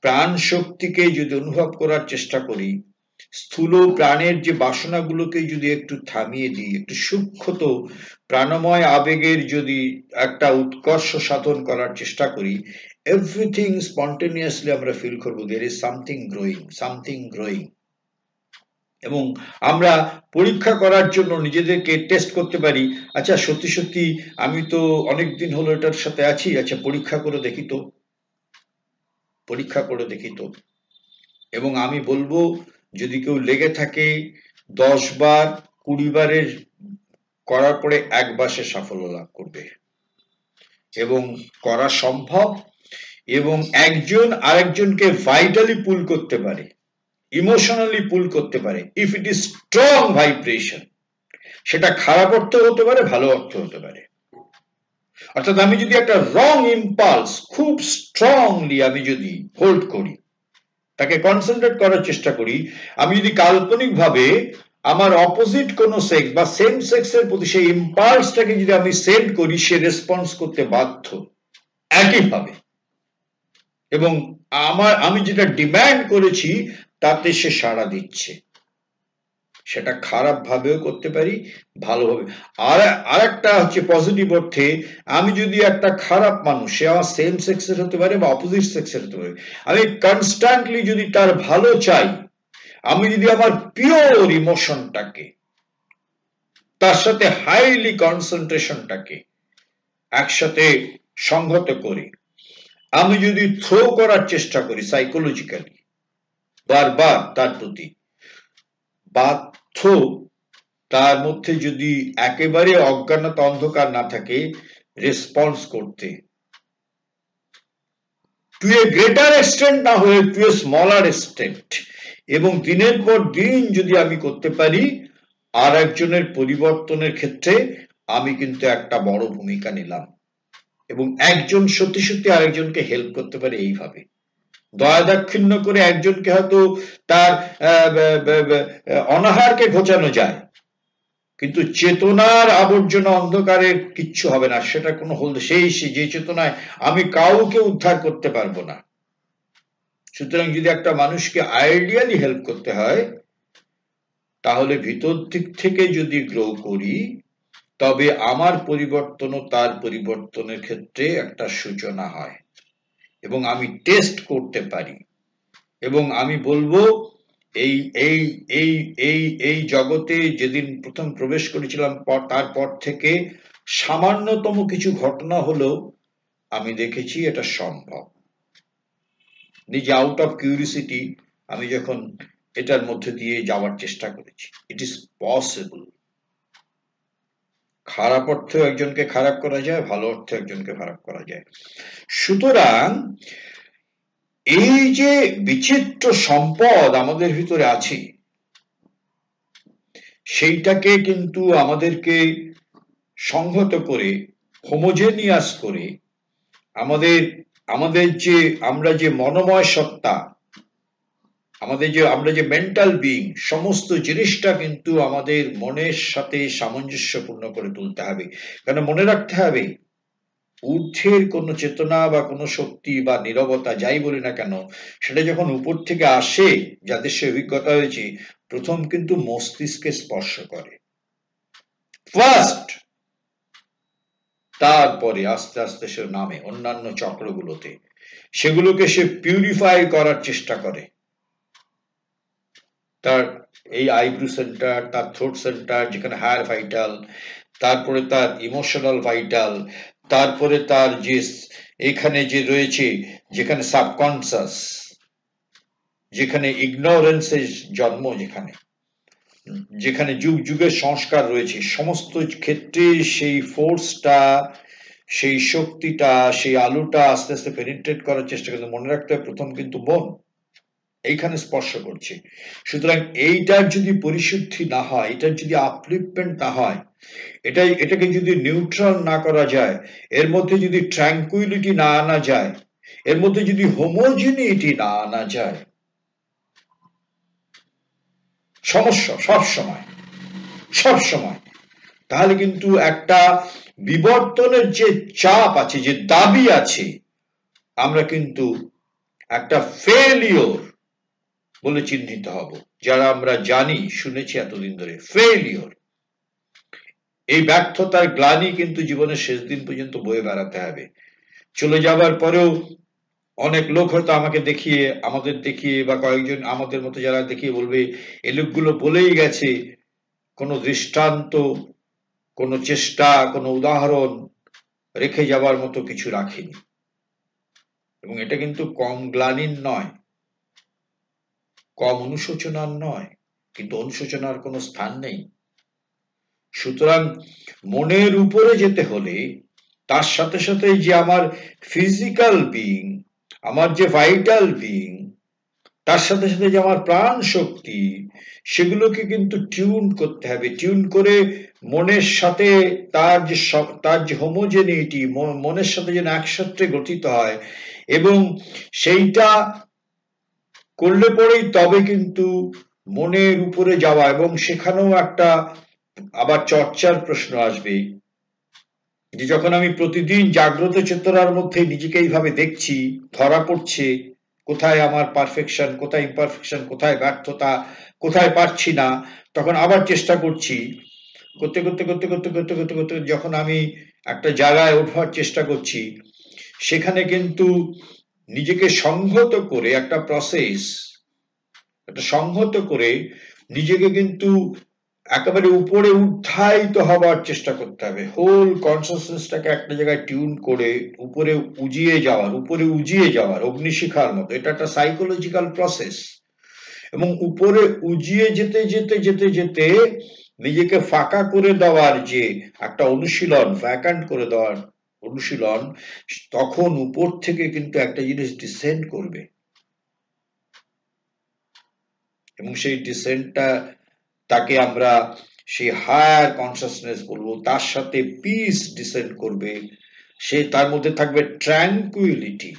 প্রাণ শক্তিকে যদি অনুভব করার চেষ্টা করি, স্থূল প্রাণের যে বাসনাগুলোকে যদি একটু থামিয়ে দিই, একটু সূক্ষ্মত প্রাণময় আবেগের যদি একটা উৎকর্ষ সাধন করার চেষ্টা করি, এভরিথিং স্পন্টেনিয়াসলি আমরা ফিল করবো দেয়ার ইজ সামথিং গ্রোয়িং। এবং আমরা পরীক্ষা করার জন্য নিজেদেরকে টেস্ট করতে পারি, আচ্ছা সত্যি সত্যি আমি তো অনেকদিন হলো এটার সাথে আছি, আচ্ছা পরীক্ষা করে দেখি তো। পরীক্ষা করে দেখি তো। এবং আমি বলবো যদি কেউ লেগে থাকে 10 বার 20 বারের করার পরে একবার সে সাফল্য লাভ করবে, এবং করা সম্ভব। এবং একজন আরেকজনকে ভাইটালি পুল করতে পারে, ইমোশনালি পুল করতে পারে, if it is strong vibration. সেটা খারাপ অর্থ হতে পারে, ভালো অর্থ হতে পারে। অর্থাৎ আমি যদি একটা রং ইম্পালস খুব স্ট্রংলি আমি যদি হোল্ড করি, তাকে কনসেন্ট্রেট করার চেষ্টা করি, আমি যদি কাল্পনিক ভাবে আমার অপোজিট কোন সেক্স বা সেম সেক্সের প্রতি সেই ইম্পালসটাকে যদি আমি সেন্ড করি, সে রেসপন্স করতে বাধ্য একইভাবে, এবং আমি যেটা ডিমান্ড করেছি তাতে সে সাড়া দিচ্ছে। সেটা খারাপ ভাবেও করতে পারি, ভালোভাবে। আর একটা হচ্ছে পজিটিভ অর্থে, আমি যদি একটা খারাপ মানুষ, সে আমার সেম সেক্সের হতে পারে বা অপোজিট সেক্সের হতে পারে, আমি কনস্ট্যান্টলি যদি তার ভালো চাই, আমি যদি আমার পিওর ইমোশনটাকে তার সাথে হাইলি কনসেন্ট্রেশনটাকে একসাথে সংহত করি, আমি যদি থ্রো করার চেষ্টা করি সাইকোলজিক্যালি বারবার তার প্রতি, বাধ্য তার মধ্যে যদি একেবারে অজ্ঞানতা অন্ধকার না থাকে রেসপন্স করতে, টু এ গ্রেটার এক্সটেন্ট না হয়ে টু এ স্মলার এক্সটেন্ট। এবং দিনের পর দিন যদি আমি করতে পারি, আর একজনের পরিবর্তনের ক্ষেত্রে আমি কিন্তু একটা বড় ভূমিকা নিলাম, এবং একজন সত্যি সত্যি আরেকজনকে হেল্প করতে পারে এইভাবে। দয়া দাক্ষিণ্য করে একজনকে হয়তো তার অনাহারকে ঘোচানো যায়, কিন্তু চেতনার আবর্জনা অন্ধকারের কিচ্ছু হবে না, সেটা কোনো সেই যে চেতনায় আমি কাউকে উদ্ধার করতে পারবো না। সুতরাং যদি একটা মানুষকে আইডিয়ালি হেল্প করতে হয়, তাহলে ভিতর দিক থেকে যদি গ্রো করি, তবে আমার পরিবর্তন ও তার পরিবর্তনের ক্ষেত্রে একটা সূচনা হয়, এবং আমি টেস্ট করতে পারি। এবং আমি বলবো এই এই এই এই এই জগতে যেদিন প্রথম প্রবেশ করেছিলাম, তারপর থেকে সামান্যতম কিছু ঘটনা হলেও আমি দেখেছি এটা সম্ভব। নিজে আউট অফ কিউরিসিটি আমি যখন এটার মধ্যে দিয়ে যাওয়ার চেষ্টা করেছি, ইট ইজ পসিবল। খারাপ অর্থে একজনকে খারাপ করা যায়, ভালো অর্থে একজনকে খারাপ করা যায়। সুতরাং এই যে বিচিত্র সম্পদ আমাদের ভিতরে আছে, সেইটাকে কিন্তু আমাদেরকে সংহত করে, হোমোজেনিয়াস করে, আমাদের যে আমরা যে মনোময় সত্তা, আমরা যে মেন্টাল বিইং, সমস্ত জিনিসটা কিন্তু আমাদের মনের সাথে সামঞ্জস্যপূর্ণ করে তুলতে হবে। কারণ মনে রাখতে হবে, ঊর্ধ্বের কোনো চেতনা বা কোনো শক্তি বা নীরবতা যাই বলি না কেন, সেটা যখন উপর থেকে আসে, যাদের সে অভিজ্ঞতা হয়েছে, প্রথম কিন্তু মস্তিষ্কে স্পর্শ করে ফার্স্ট, তারপরে আস্তে আস্তে সে নামে অন্যান্য চক্রগুলোতে, সেগুলোকে সে পিউরিফাই করার চেষ্টা করে। তার এই আইব্রু সেন্টার, তার থ্রোট সেন্টার যেখানে হায়ার ভাইটাল, তারপরে তার ইমোশনাল ভাইটাল, তারপরে তার যে এখানে যে রয়েছে, যেখানে সাবকনসাস, যেখানে ইগনোরেন্সের জন্ম, যেখানে যুগ যুগের সংস্কার রয়েছে, সমস্ত ক্ষেত্রে সেই ফোর্সটা, সেই শক্তিটা, সেই আলোটা আস্তে আস্তে পেনিট্রেট করার চেষ্টা করতে। মনে রাখতে হবে প্রথম কিন্তু মন এইখানে স্পর্শ করছে। সুতরাং এইটার যদি পরিশুদ্ধি না হয়, এটার যদি আপলিফমেন্ট না হয়, এটাকে যদি নিউট্রাল না করা যায়, এর মধ্যে যদি ট্র্যাঙ্কুইলিটি না আনা যায়, এর মধ্যে যদি হোমোজিনিটি না আনা যায়, সমস্যা সব সময়। তাহলে কিন্তু একটা বিবর্তনের যে চাপ আছে, যে দাবি আছে, আমরা কিন্তু একটা ফেলিওর বলে চিহ্নিত হব, যারা আমরা জানি, শুনেছি এতদিন ধরে ফেলিওর। এই ব্যর্থতার গ্লানি কিন্তু জীবনের শেষ দিন পর্যন্ত বয়ে বেড়াতে হবে। চলে যাবার পরেও অনেক লোক হয়তো আমাদের দেখিয়ে বা কয়েকজন আমাদের মতো যারা দেখিয়ে বলবে, এই লোকগুলো বলেই গেছে, কোনো দৃষ্টান্ত, কোনো চেষ্টা, কোনো উদাহরণ রেখে যাবার মতো কিছু রাখেনি। এবং এটা কিন্তু কম গ্লানির নয়, কম অনুশোচনার নয়, কিন্তু অনুশোচনার কোনো স্থান নেই। সুতরাং মনের উপরে যেতে হলে তার সাথে সাথে যে আমার ফিজিক্যাল বিইং, আমার যে ভাইটাল বিইং, তার সাথে সাথে যে আমার প্রাণ শক্তি, সেগুলোকে কিন্তু টিউন করতে হবে। টিউন করে মনের সাথে তার যে হোমোজেনিটি, মনের সাথে যেন একসাথে গঠিত হয়, এবং সেইটা করলে পরেই তবে কিন্তু মনের উপরে যাওয়া, এবং সেখানেও একটা আবার চর্চার প্রশ্ন আসবে যে যখন আমি প্রতিদিন জাগ্রত চেতনার মধ্যে নিজেকে এইভাবে দেখছি, ধরা পড়ছে কোথায় আমার পারফেকশন, কোথায় ইমপারফেকশন, কোথায় ব্যর্থতা, কোথায় পারছি না, তখন আবার চেষ্টা করছি, করতে করতে করতে করতে করতে করতে করতে যখন আমি একটা জায়গায় ওঠার চেষ্টা করছি, সেখানে কিন্তু নিজেকে সংহত করে একটা প্রসেস, একটা সংহত করে নিজেকে কিন্তু একেবারে উপরে উত্থায়িত হবার চেষ্টা করতে হবে। হোল কনসাসনেসটাকে একটা জায়গায় টিউন করে উপরে উজিয়ে যাওয়ার অগ্নিশিখার মতো, এটা একটা সাইকোলজিক্যাল প্রসেস। এবং উপরে উজিয়ে যেতে যেতে যেতে যেতে নিজেকে ফাঁকা করে দেওয়ার যে একটা অনুশীলন, ভ্যাকান্ট করে দেওয়ার অনুশীলন, তখন উপর থেকে কিন্তু একটা জিনিস ডিসেন্ড করবে, এবং সেই ডিসেন্টটা তাকে আমরা সেই হায়ার কনসাসনেস বলবো। তার সাথে পিস ডিসেন্ড করবে, সে তার মধ্যে থাকবে ট্র্যাঙ্কুইলিটি।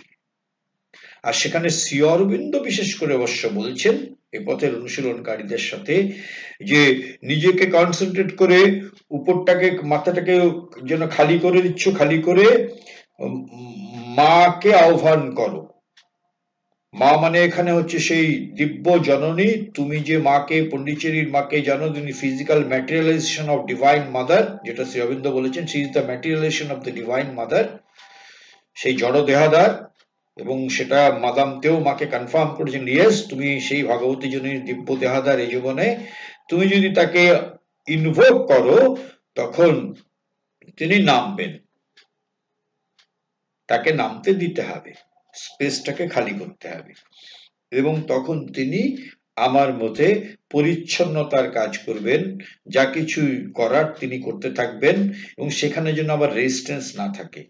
আর সেখানে শ্রী অরবিন্দ বিশেষ করে অবশ্য বলছেন এই পথের অনুশীলনকারীদের সাথে যে নিজেকে কনসেন্ট্রেট করে উপরটাকে, মাথাটাকে যেন খালি করে দিচ্ছ, খালি করে মাকে আহ্বান করো। মা মানে এখানে হচ্ছে সেই দিব্য জননী। তুমি যে মাকে, পন্ডিচেরির মাকে জানো, তিনি physical materialisation of divine mother, যেটা শ্রী অরবিন্দ বলেছেন, she is the materialisation of the divine mother, সেই জড় দেহাদার। এবং সেটা মাদাম তেও মাকে কনফার্ম করেছেন, ইয়েস তুমি সেই ভগবতী জননীর দিব্য দেহাদার এই জীবনে। তুমি যদি তাকে ইনভোক করো তখন তিনি নামবেন, তাকে নামতে দিতে হবে, স্পেসটাকে খালি করতে হবে, এবং তখন তিনি আমার মধ্যে পরিচ্ছন্নতার কাজ করবেন, যা কিছু করার তিনি করতে থাকবেন, এবং সেখানে যেন আবার রেজিস্ট্যান্স না থাকে।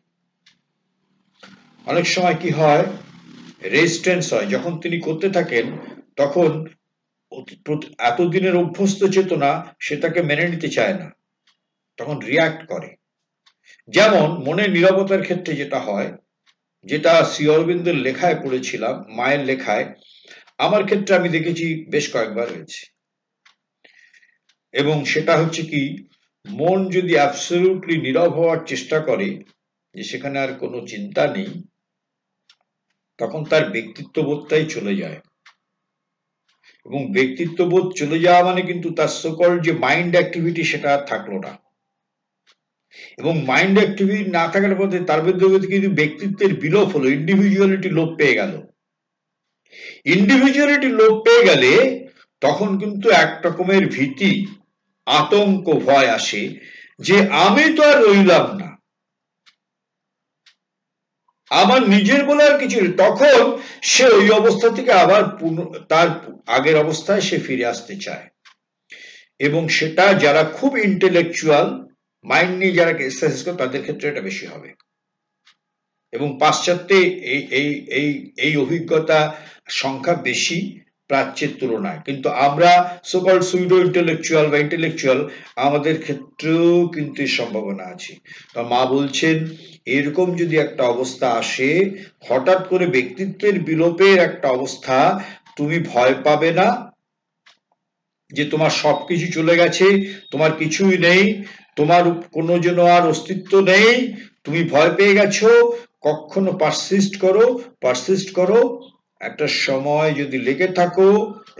অনেক সময় কি হয়, রেজিস্ট্যান্স হয় যখন তিনি করতে থাকেন, তখন এতদিনের অভ্যস্ত চেতনা সেটাকে মেনে নিতে চায় না, তখন রিয়াক্ট করে। যেমন মনের নীরবতার ক্ষেত্রে যেটা হয়, যেটা শ্রী অরবিন্দের লেখায় পড়েছিলাম, মায়ের লেখায়, আমার ক্ষেত্রে আমি দেখেছি বেশ কয়েকবার হয়েছে। এবং সেটা হচ্ছে কি, মন যদি অ্যাবসলিউটলি নীরব হওয়ার চেষ্টা করে, যে সেখানে আর কোনো চিন্তা নেই, তখন তার ব্যক্তিত্ববোধটাই চলে যায়। এবং ব্যক্তিত্ববোধ চলে যাওয়া মানে কিন্তু তার সকল যে মাইন্ড অ্যাক্টিভিটি সেটা আর থাকলো না। এবং মাইন্ড অ্যাক্টিভিটি না থাকার পথে তার মধ্যে কিন্তু ব্যক্তিত্বের বিলোপ হলো, ইন্ডিভিজুয়ালিটি লোপ পেয়ে গেল। ইন্ডিভিজুয়ালিটি লোপ পেয়ে গেলে তখন কিন্তু এক রকমের ভীতি, আতঙ্ক, ভয় আসে যে আমি তো আর রইলাম না, আমার নিজের বলে আর কিছু নেই। তখন সে ওই অবস্থা থেকে আবার তার আগের অবস্থায় সে ফিরে আসতে চায়। এবং সেটা যারা খুব ইন্টেলেকচুয়াল মাইন্ড নিয়ে যারা এক্সারসাইজ করে তাদের ক্ষেত্রে এটা বেশি হবে। এবং পাশ্চাত্যে এই অভিজ্ঞতা সংখ্যা বেশি প্রাচ্যের তুলনায়, কিন্তু আমরা সকল সুইডো ইন্টেলেকচুয়াল বা ইন্টেলেকচুয়াল, আমাদের ক্ষেত্রেও কিন্তু সম্ভাবনা আছে। তো মা বলছেন এরকম যদি একটা অবস্থা আসে, হঠাৎ করে ব্যক্তিত্বের বিলোপের একটা অবস্থা, তুমি ভয় পাবে না যে তোমার সবকিছু চলে গেছে, তোমার কিছুই নেই, তোমার কোনো যেন আর অস্তিত্ব নেই, তুমি ভয় পেয়ে গেছো। কখনো পারসিস্ট করো, একটা সময় যদি লেগে থাকো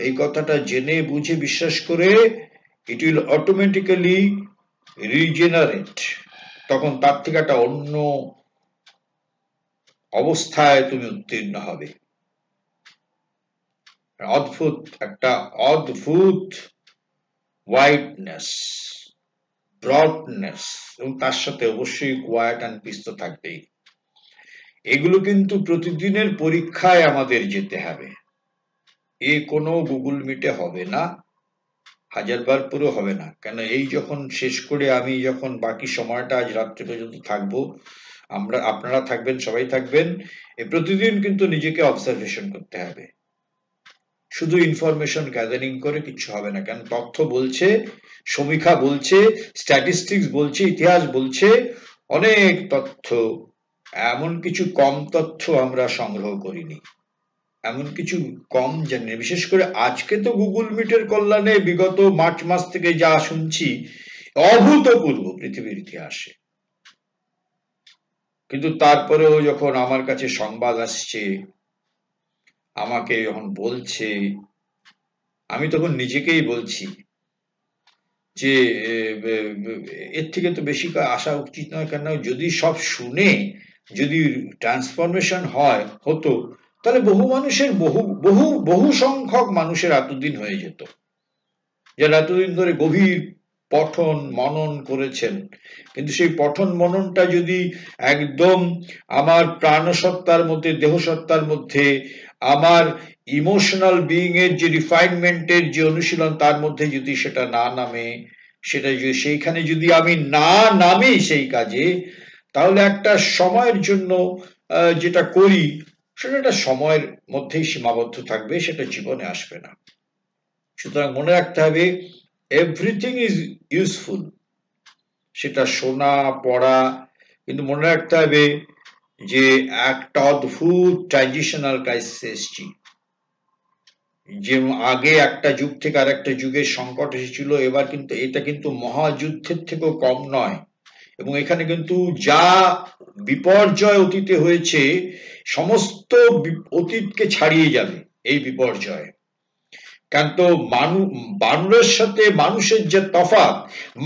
এই কথাটা জেনে বুঝে বিশ্বাস করে, ইট উইল অটোমেটিক্যালি রিজেনারেট। তখন তার থেকে একটা অন্য অবস্থায় তুমি উত্তীর্ণ হবে। একটা অদ্ভুত হোয়াইটনেস, ব্রডনেস, এবং তার সাথে অবশ্যই কোয়াইট অ্যান্ড পিস তো থাকবেই। এগুলো কিন্তু প্রতিদিনের পরীক্ষায় আমাদের যেতে হবে। এ কোনো গুগল মিটে হবে না, হাজারবার পুরো হবে না। কেন এই যখন শেষ করে আমি যখন বাকি সময়টা আজ রাত্রে পর্যন্ত থাকবো, আপনারা থাকবেন, সবাই থাকবেন, প্রতিদিন কিন্তু নিজেকে অবজারভেশন করতে হবে। শুধু ইনফরমেশন গ্যাদারিং করে কিছু হবে না। কেন তথ্য বলছে, সমীক্ষা বলছে, স্ট্যাটিস্টিক্স বলছে, ইতিহাস বলছে, অনেক তথ্য, এমন কিছু কম তথ্য আমরা সংগ্রহ করিনি, এমন কিছু কম জানি। বিশেষ করে আজকে তো গুগল মিটের কল্যাণে বিগত মার্চ মাস থেকে যা শুনছি অভূতপূর্ব পৃথিবীর ইতিহাসে। কিন্তু তারপরেও যখন আমার কাছে সংবাদ আসছে, আমাকে যখন বলছে, আমি তখন নিজেকেই বলছি যে এর থেকে তো বেশি আসা উচিত নয়। কেন যদি সব শুনে যদি ট্রান্সফরমেশন হতো, তাহলে বহু মানুষের বহু বহু বহু সংখ্যক মানুষের এতদিন হয়ে যেত, যারা এতদিন ধরে গভীর পঠন মনন করেছেন। কিন্তু সেই পঠন মননটা যদি একদম আমার প্রাণসত্তার মধ্যে, দেহসত্তার মধ্যে, আমার ইমোশনাল বিইং এর যে রিফাইনমেন্টের যে অনুশীলন, তার মধ্যে যদি সেটা না নামে, সেটা সেইখানে যদি আমি না নামি সেই কাজে, তাহলে একটা সময়ের জন্য যেটা করি সেটা একটা সময়ের মধ্যেই সীমাবদ্ধ থাকবে, সেটা জীবনে আসবে না। সুতরাং মনে রাখতে হবে, এভরিথিং ইজ ইউজফুল। সেটা শোনা, পড়া, কিন্তু মনে রাখতে হবে যে একটা অদ্ভুত ট্রানজিশনাল ক্রাইসিস এসেছি। যে আগে একটা যুগ থেকে আর একটা যুগের সংকট এসেছিল, এবার কিন্তু এটা কিন্তু মহাযুদ্ধের থেকেও কম নয়। এবং এখানে কিন্তু যা বিপর্যয় অতীতে হয়েছে, সমস্ত অতীতকে ছাড়িয়ে যাবে এই বিপর্যয়। কেন তো বানরের সাথে মানুষের যে তফাৎ,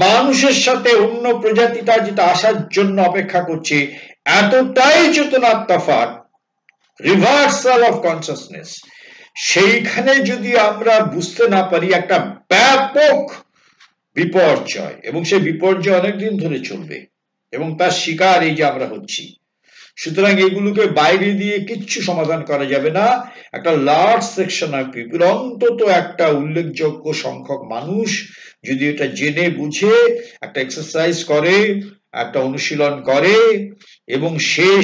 মানুষের সাথে অন্য প্রজাতিটা যেটা আসার জন্য অপেক্ষা করছে, এতটাই চেতনার তফাৎ, রিভার্সাল অফ কনসাসনেস, সেইখানে যদি আমরা বুঝতে না পারি, একটা ব্যাপক বিপর্যয়, এবং সেই বিপর্যয় অনেকদিন ধরে চলবে, এবং তার শিকার এই যে আমরা হচ্ছি। সুতরাং এগুলোকে বাইরে দিয়ে কিচ্ছু সমাধান করা যাবে না। একটা লার্জ সেকশন অফ পিপল, অন্তত একটা উল্লেখযোগ্য সংখ্যক মানুষ যদি এটা জেনে বুঝে একটা এক্সারসাইজ করে, একটা অনুশীলন করে, এবং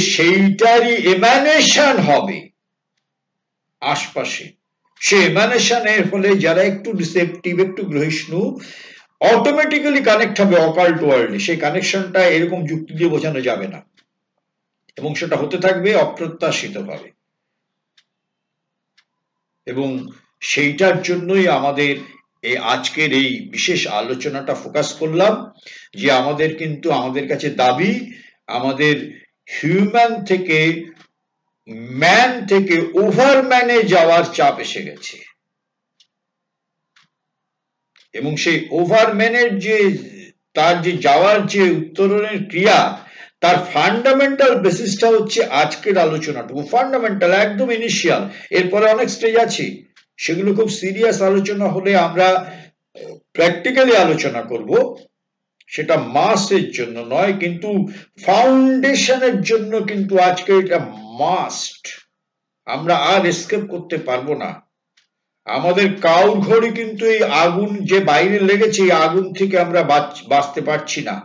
সেইটারই এমানেশন হবে আশপাশে, সে এমানেশনের ফলে যারা একটু রিসেপটিভ, একটু গ্রহিষ্ণু, অটোমেটিক্যালি কানেক্ট হবে অকাল্ট ওয়ার্ল্ডে। সেই কানেকশনটা এরকম যুক্তি দিয়ে বোঝানো যাবে না, এবং সেটা হতে থাকবে অপ্রত্যাশিতভাবে। এবং সেইটার জন্যই আমাদের আজকের এই বিশেষ আলোচনাটা ফোকাস করলাম, যে আমাদের কাছে দাবি, আমাদের হিউম্যান থেকে, ম্যান থেকে ওভারম্যানে যাওয়ার চাপ এসে গেছে। এবং সেই ওভারম্যানের তার যে যাওয়ার যে উত্তরণের ক্রিয়া, তার ফান্ডামেন্টাল বেসিসটা হচ্ছে আজকের আলোচনাটুকু। ফান্ডামেন্টাল, একদম ইনিশিয়াল। এরপরে অনেক স্টেজ আছে, সেগুলো খুব সিরিয়াস আলোচনা হলে আমরা প্র্যাকটিক্যালি আলোচনা করব, সেটা মাসের জন্য নয়, কিন্তু ফাউন্ডেশনের জন্য কিন্তু আজকে এটা মাস্ট। আমরা আর এসকেপ করতে পারবো না। আমাদের কাউর ঘরে কিন্তু এই আগুন যে বাইরে লেগেছে, এই আগুন থেকে আমরা বাঁচতে পারছি না।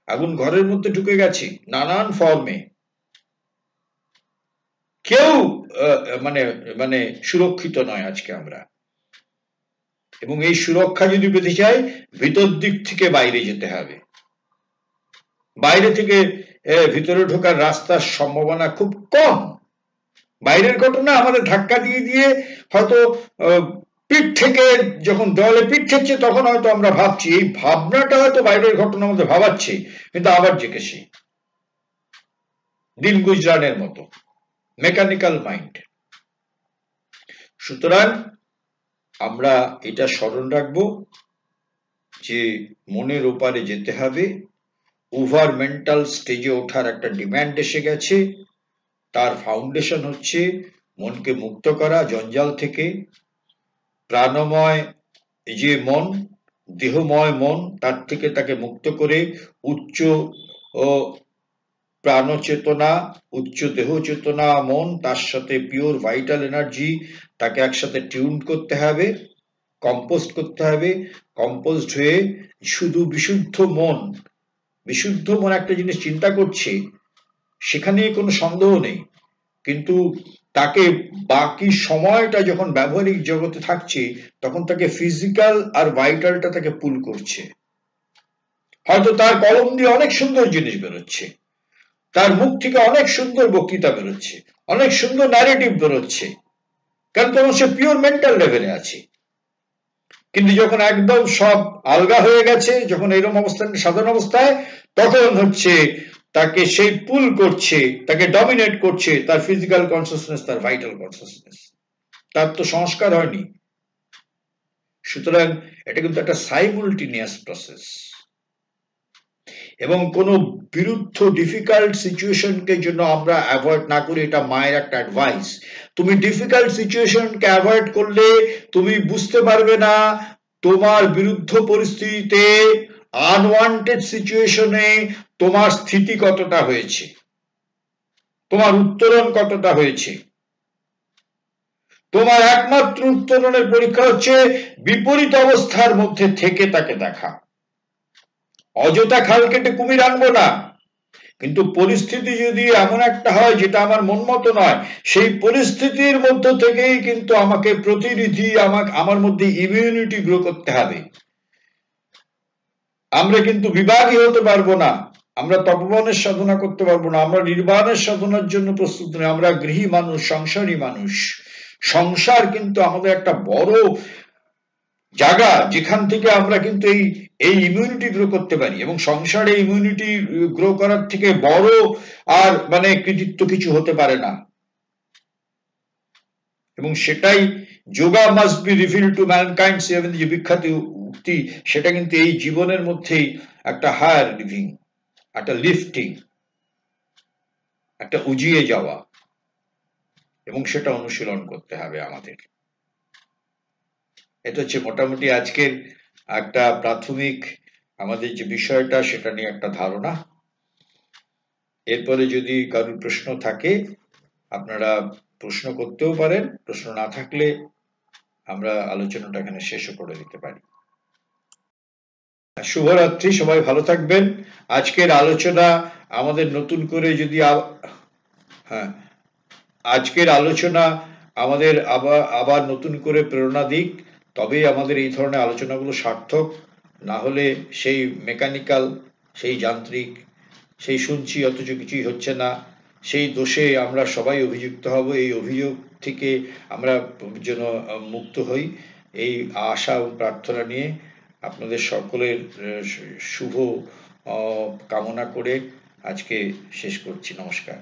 আগুন ঘরের মধ্যে ঢুকে গেছে নানান ফর্মে। কেউ মানে সুরক্ষিত নয় আজকে আমরা। এবং এই সুরক্ষা যদি পেতে চাই, ভিতর দিক থেকে বাইরে যেতে হবে। বাইরে থেকে ভিতরে ঢোকার রাস্তার সম্ভাবনা খুব কম। বাইরের ঘটনা আমাদের ধাক্কা দিয়ে দিয়ে হয়তো পিঠ থেকে যখন দেওয়ালে পিঠ ঠেকছে, তখন হয়তো আমরা ভাবছি, এই ভাবনাটা হয়তো বাইরের ঘটনা আমাদের ভাবাচ্ছে, কিন্তু আবার জেগে সেই দিন গুজরানের মতো মেকানিক্যাল মাইন্ড। সুতরাং আমরা এটা স্মরণ রাখবো যে মনের ওপারে যেতে হবে। ওভার মেন্টাল স্টেজে ওঠার একটা ডিম্যান্ড এসে গেছে। তার ফাউন্ডেশন হচ্ছে মনকে মুক্ত করা জঞ্জাল থেকে। প্রাণময় যে মন, দেহময় মন, তার থেকে তাকে মুক্ত করে উচ্চ ও প্রাণ চেতনা, উচ্চ দেহ চেতনা, মন, তার সাথে পিওর ভাইটাল এনার্জি, তাকে একসাথে টিউন করতে হবে, কম্পোস্ট করতে হবে। কম্পোস্ট হয়ে শুধু বিশুদ্ধ মন একটা জিনিস চিন্তা করছে, সেখানে কোনো সন্দেহ নেই, কিন্তু তাকে বাকি সময়টা যখন ব্যবহারিক জগতে থাকছে, তখন তাকে ফিজিক্যাল আর ভাইটালটা তাকে পুল করছে। হয়তো তার কলম দিয়ে অনেক সুন্দর জিনিস বেরোচ্ছে, তার মুখ থেকে অনেক সুন্দর বক্তৃতা বেরোচ্ছে, অনেক সুন্দর ন্যারেটিভ বেরোচ্ছে, কারণ তখন সে পিওর মেন্টাল লেভেলে আছে। কিন্তু যখন একদম সব আলগা হয়ে গেছে, যখন এরকম অবস্থান সাধারণ অবস্থায়, তখন হচ্ছে তাকে সেই পুল করছে, তাকে ডমিনেট করছে তার ফিজিক্যাল কনসিয়াসনেস, তার ভাইটাল কনসিয়াসনেস। তার তো সংস্কার হয়নি। সুতরাং এটা কিন্তু একটা সাইমুলটেনিয়াস প্রসেস। এবং কোনো বিরুদ্ধ ডিফিকাল্ট সিচুয়েশনকে জন্য আমরা অ্যাভয়েড না করি, এটা মায়ের একটা অ্যাডভাইস। তুমি ডিফিকাল্ট সিচুয়েশনকে অ্যাভয়েড করলে তুমি বুঝতে পারবে না তোমার বিরুদ্ধ পরিস্থিতিতে, আনওয়ান্টেড সিচুয়েশনে তোমার স্থিতি কতটা হয়েছে, তোমার উত্তরণ কতটা হয়েছে। তোমার একমাত্র উত্তরণের পরীক্ষা হচ্ছে বিপরীত অবস্থার মধ্যে থেকে তাকে দেখা। অযথা খাল কেটে কুমির আনবো না, কিন্তু পরিস্থিতি যদি এমন একটা হয় যেটা আমার মন মতো নয়, সেই পরিস্থিতির মধ্য থেকেই কিন্তু আমাকে প্রতিনিধি, আমার মধ্যে ইমিউনিটি গ্রো করতে হবে। আমরা কিন্তু বিভাগী হতে পারবো না, আমরা তপবনের সাধনা করতে পারবো না, আমরা নির্বাণের সাধনার জন্য প্রস্তুত নই। আমরা গৃহী মানুষ, সংসারী মানুষ। সংসার কিন্তু আমাদের একটা বড় জায়গা, যেখান থেকে আমরা কিন্তু এই ইমিউনিটি গ্রো করতে পারি, এবং সংসারে ইমিউনিটি গ্রো করার থেকে বড় আর মানে কৃতিত্ব কিছু হতে পারে না। এবং সেটাই yoga must be reveal two mankind, যে বিখ্যাত উক্তি, সেটা কিন্তু এই জীবনের মধ্যেই একটা হায়ার লিভিং, একটা লিফটিং, একটা উজিয়ে যাওয়া, এবং সেটা অনুশীলন করতে হবে আমাদের। এটা হচ্ছে মোটামুটি আজকের একটা প্রাথমিক আমাদের যে বিষয়টা, সেটা নিয়ে একটা ধারণা। এরপরে যদি কারোর প্রশ্ন থাকে আপনারা প্রশ্ন করতেও পারেন, প্রশ্ন না থাকলে আমরা আলোচনাটা এখানে শেষও করে দিতে পারি। শুভরাত্রি, সবাই ভালো থাকবেন। আজকের আলোচনা আমাদের নতুন করে যদি হ্যাঁ, আজকের আলোচনা আমাদের আবার নতুন করে প্রেরণা দিক, তবেই আমাদের এই ধরনের আলোচনাগুলো সার্থক। না হলে সেই মেকানিক্যাল, সেই যান্ত্রিক, সেই শুনছি অথচ কিছুই হচ্ছে না, সেই দোষে আমরা সবাই অভিযুক্ত হব। এই অভিযোগ থেকে আমরা যেন মুক্ত হই, এই আশা ও প্রার্থনা নিয়ে আপনাদের সকলের শুভ কামনা করে আজকে শেষ করছি। নমস্কার।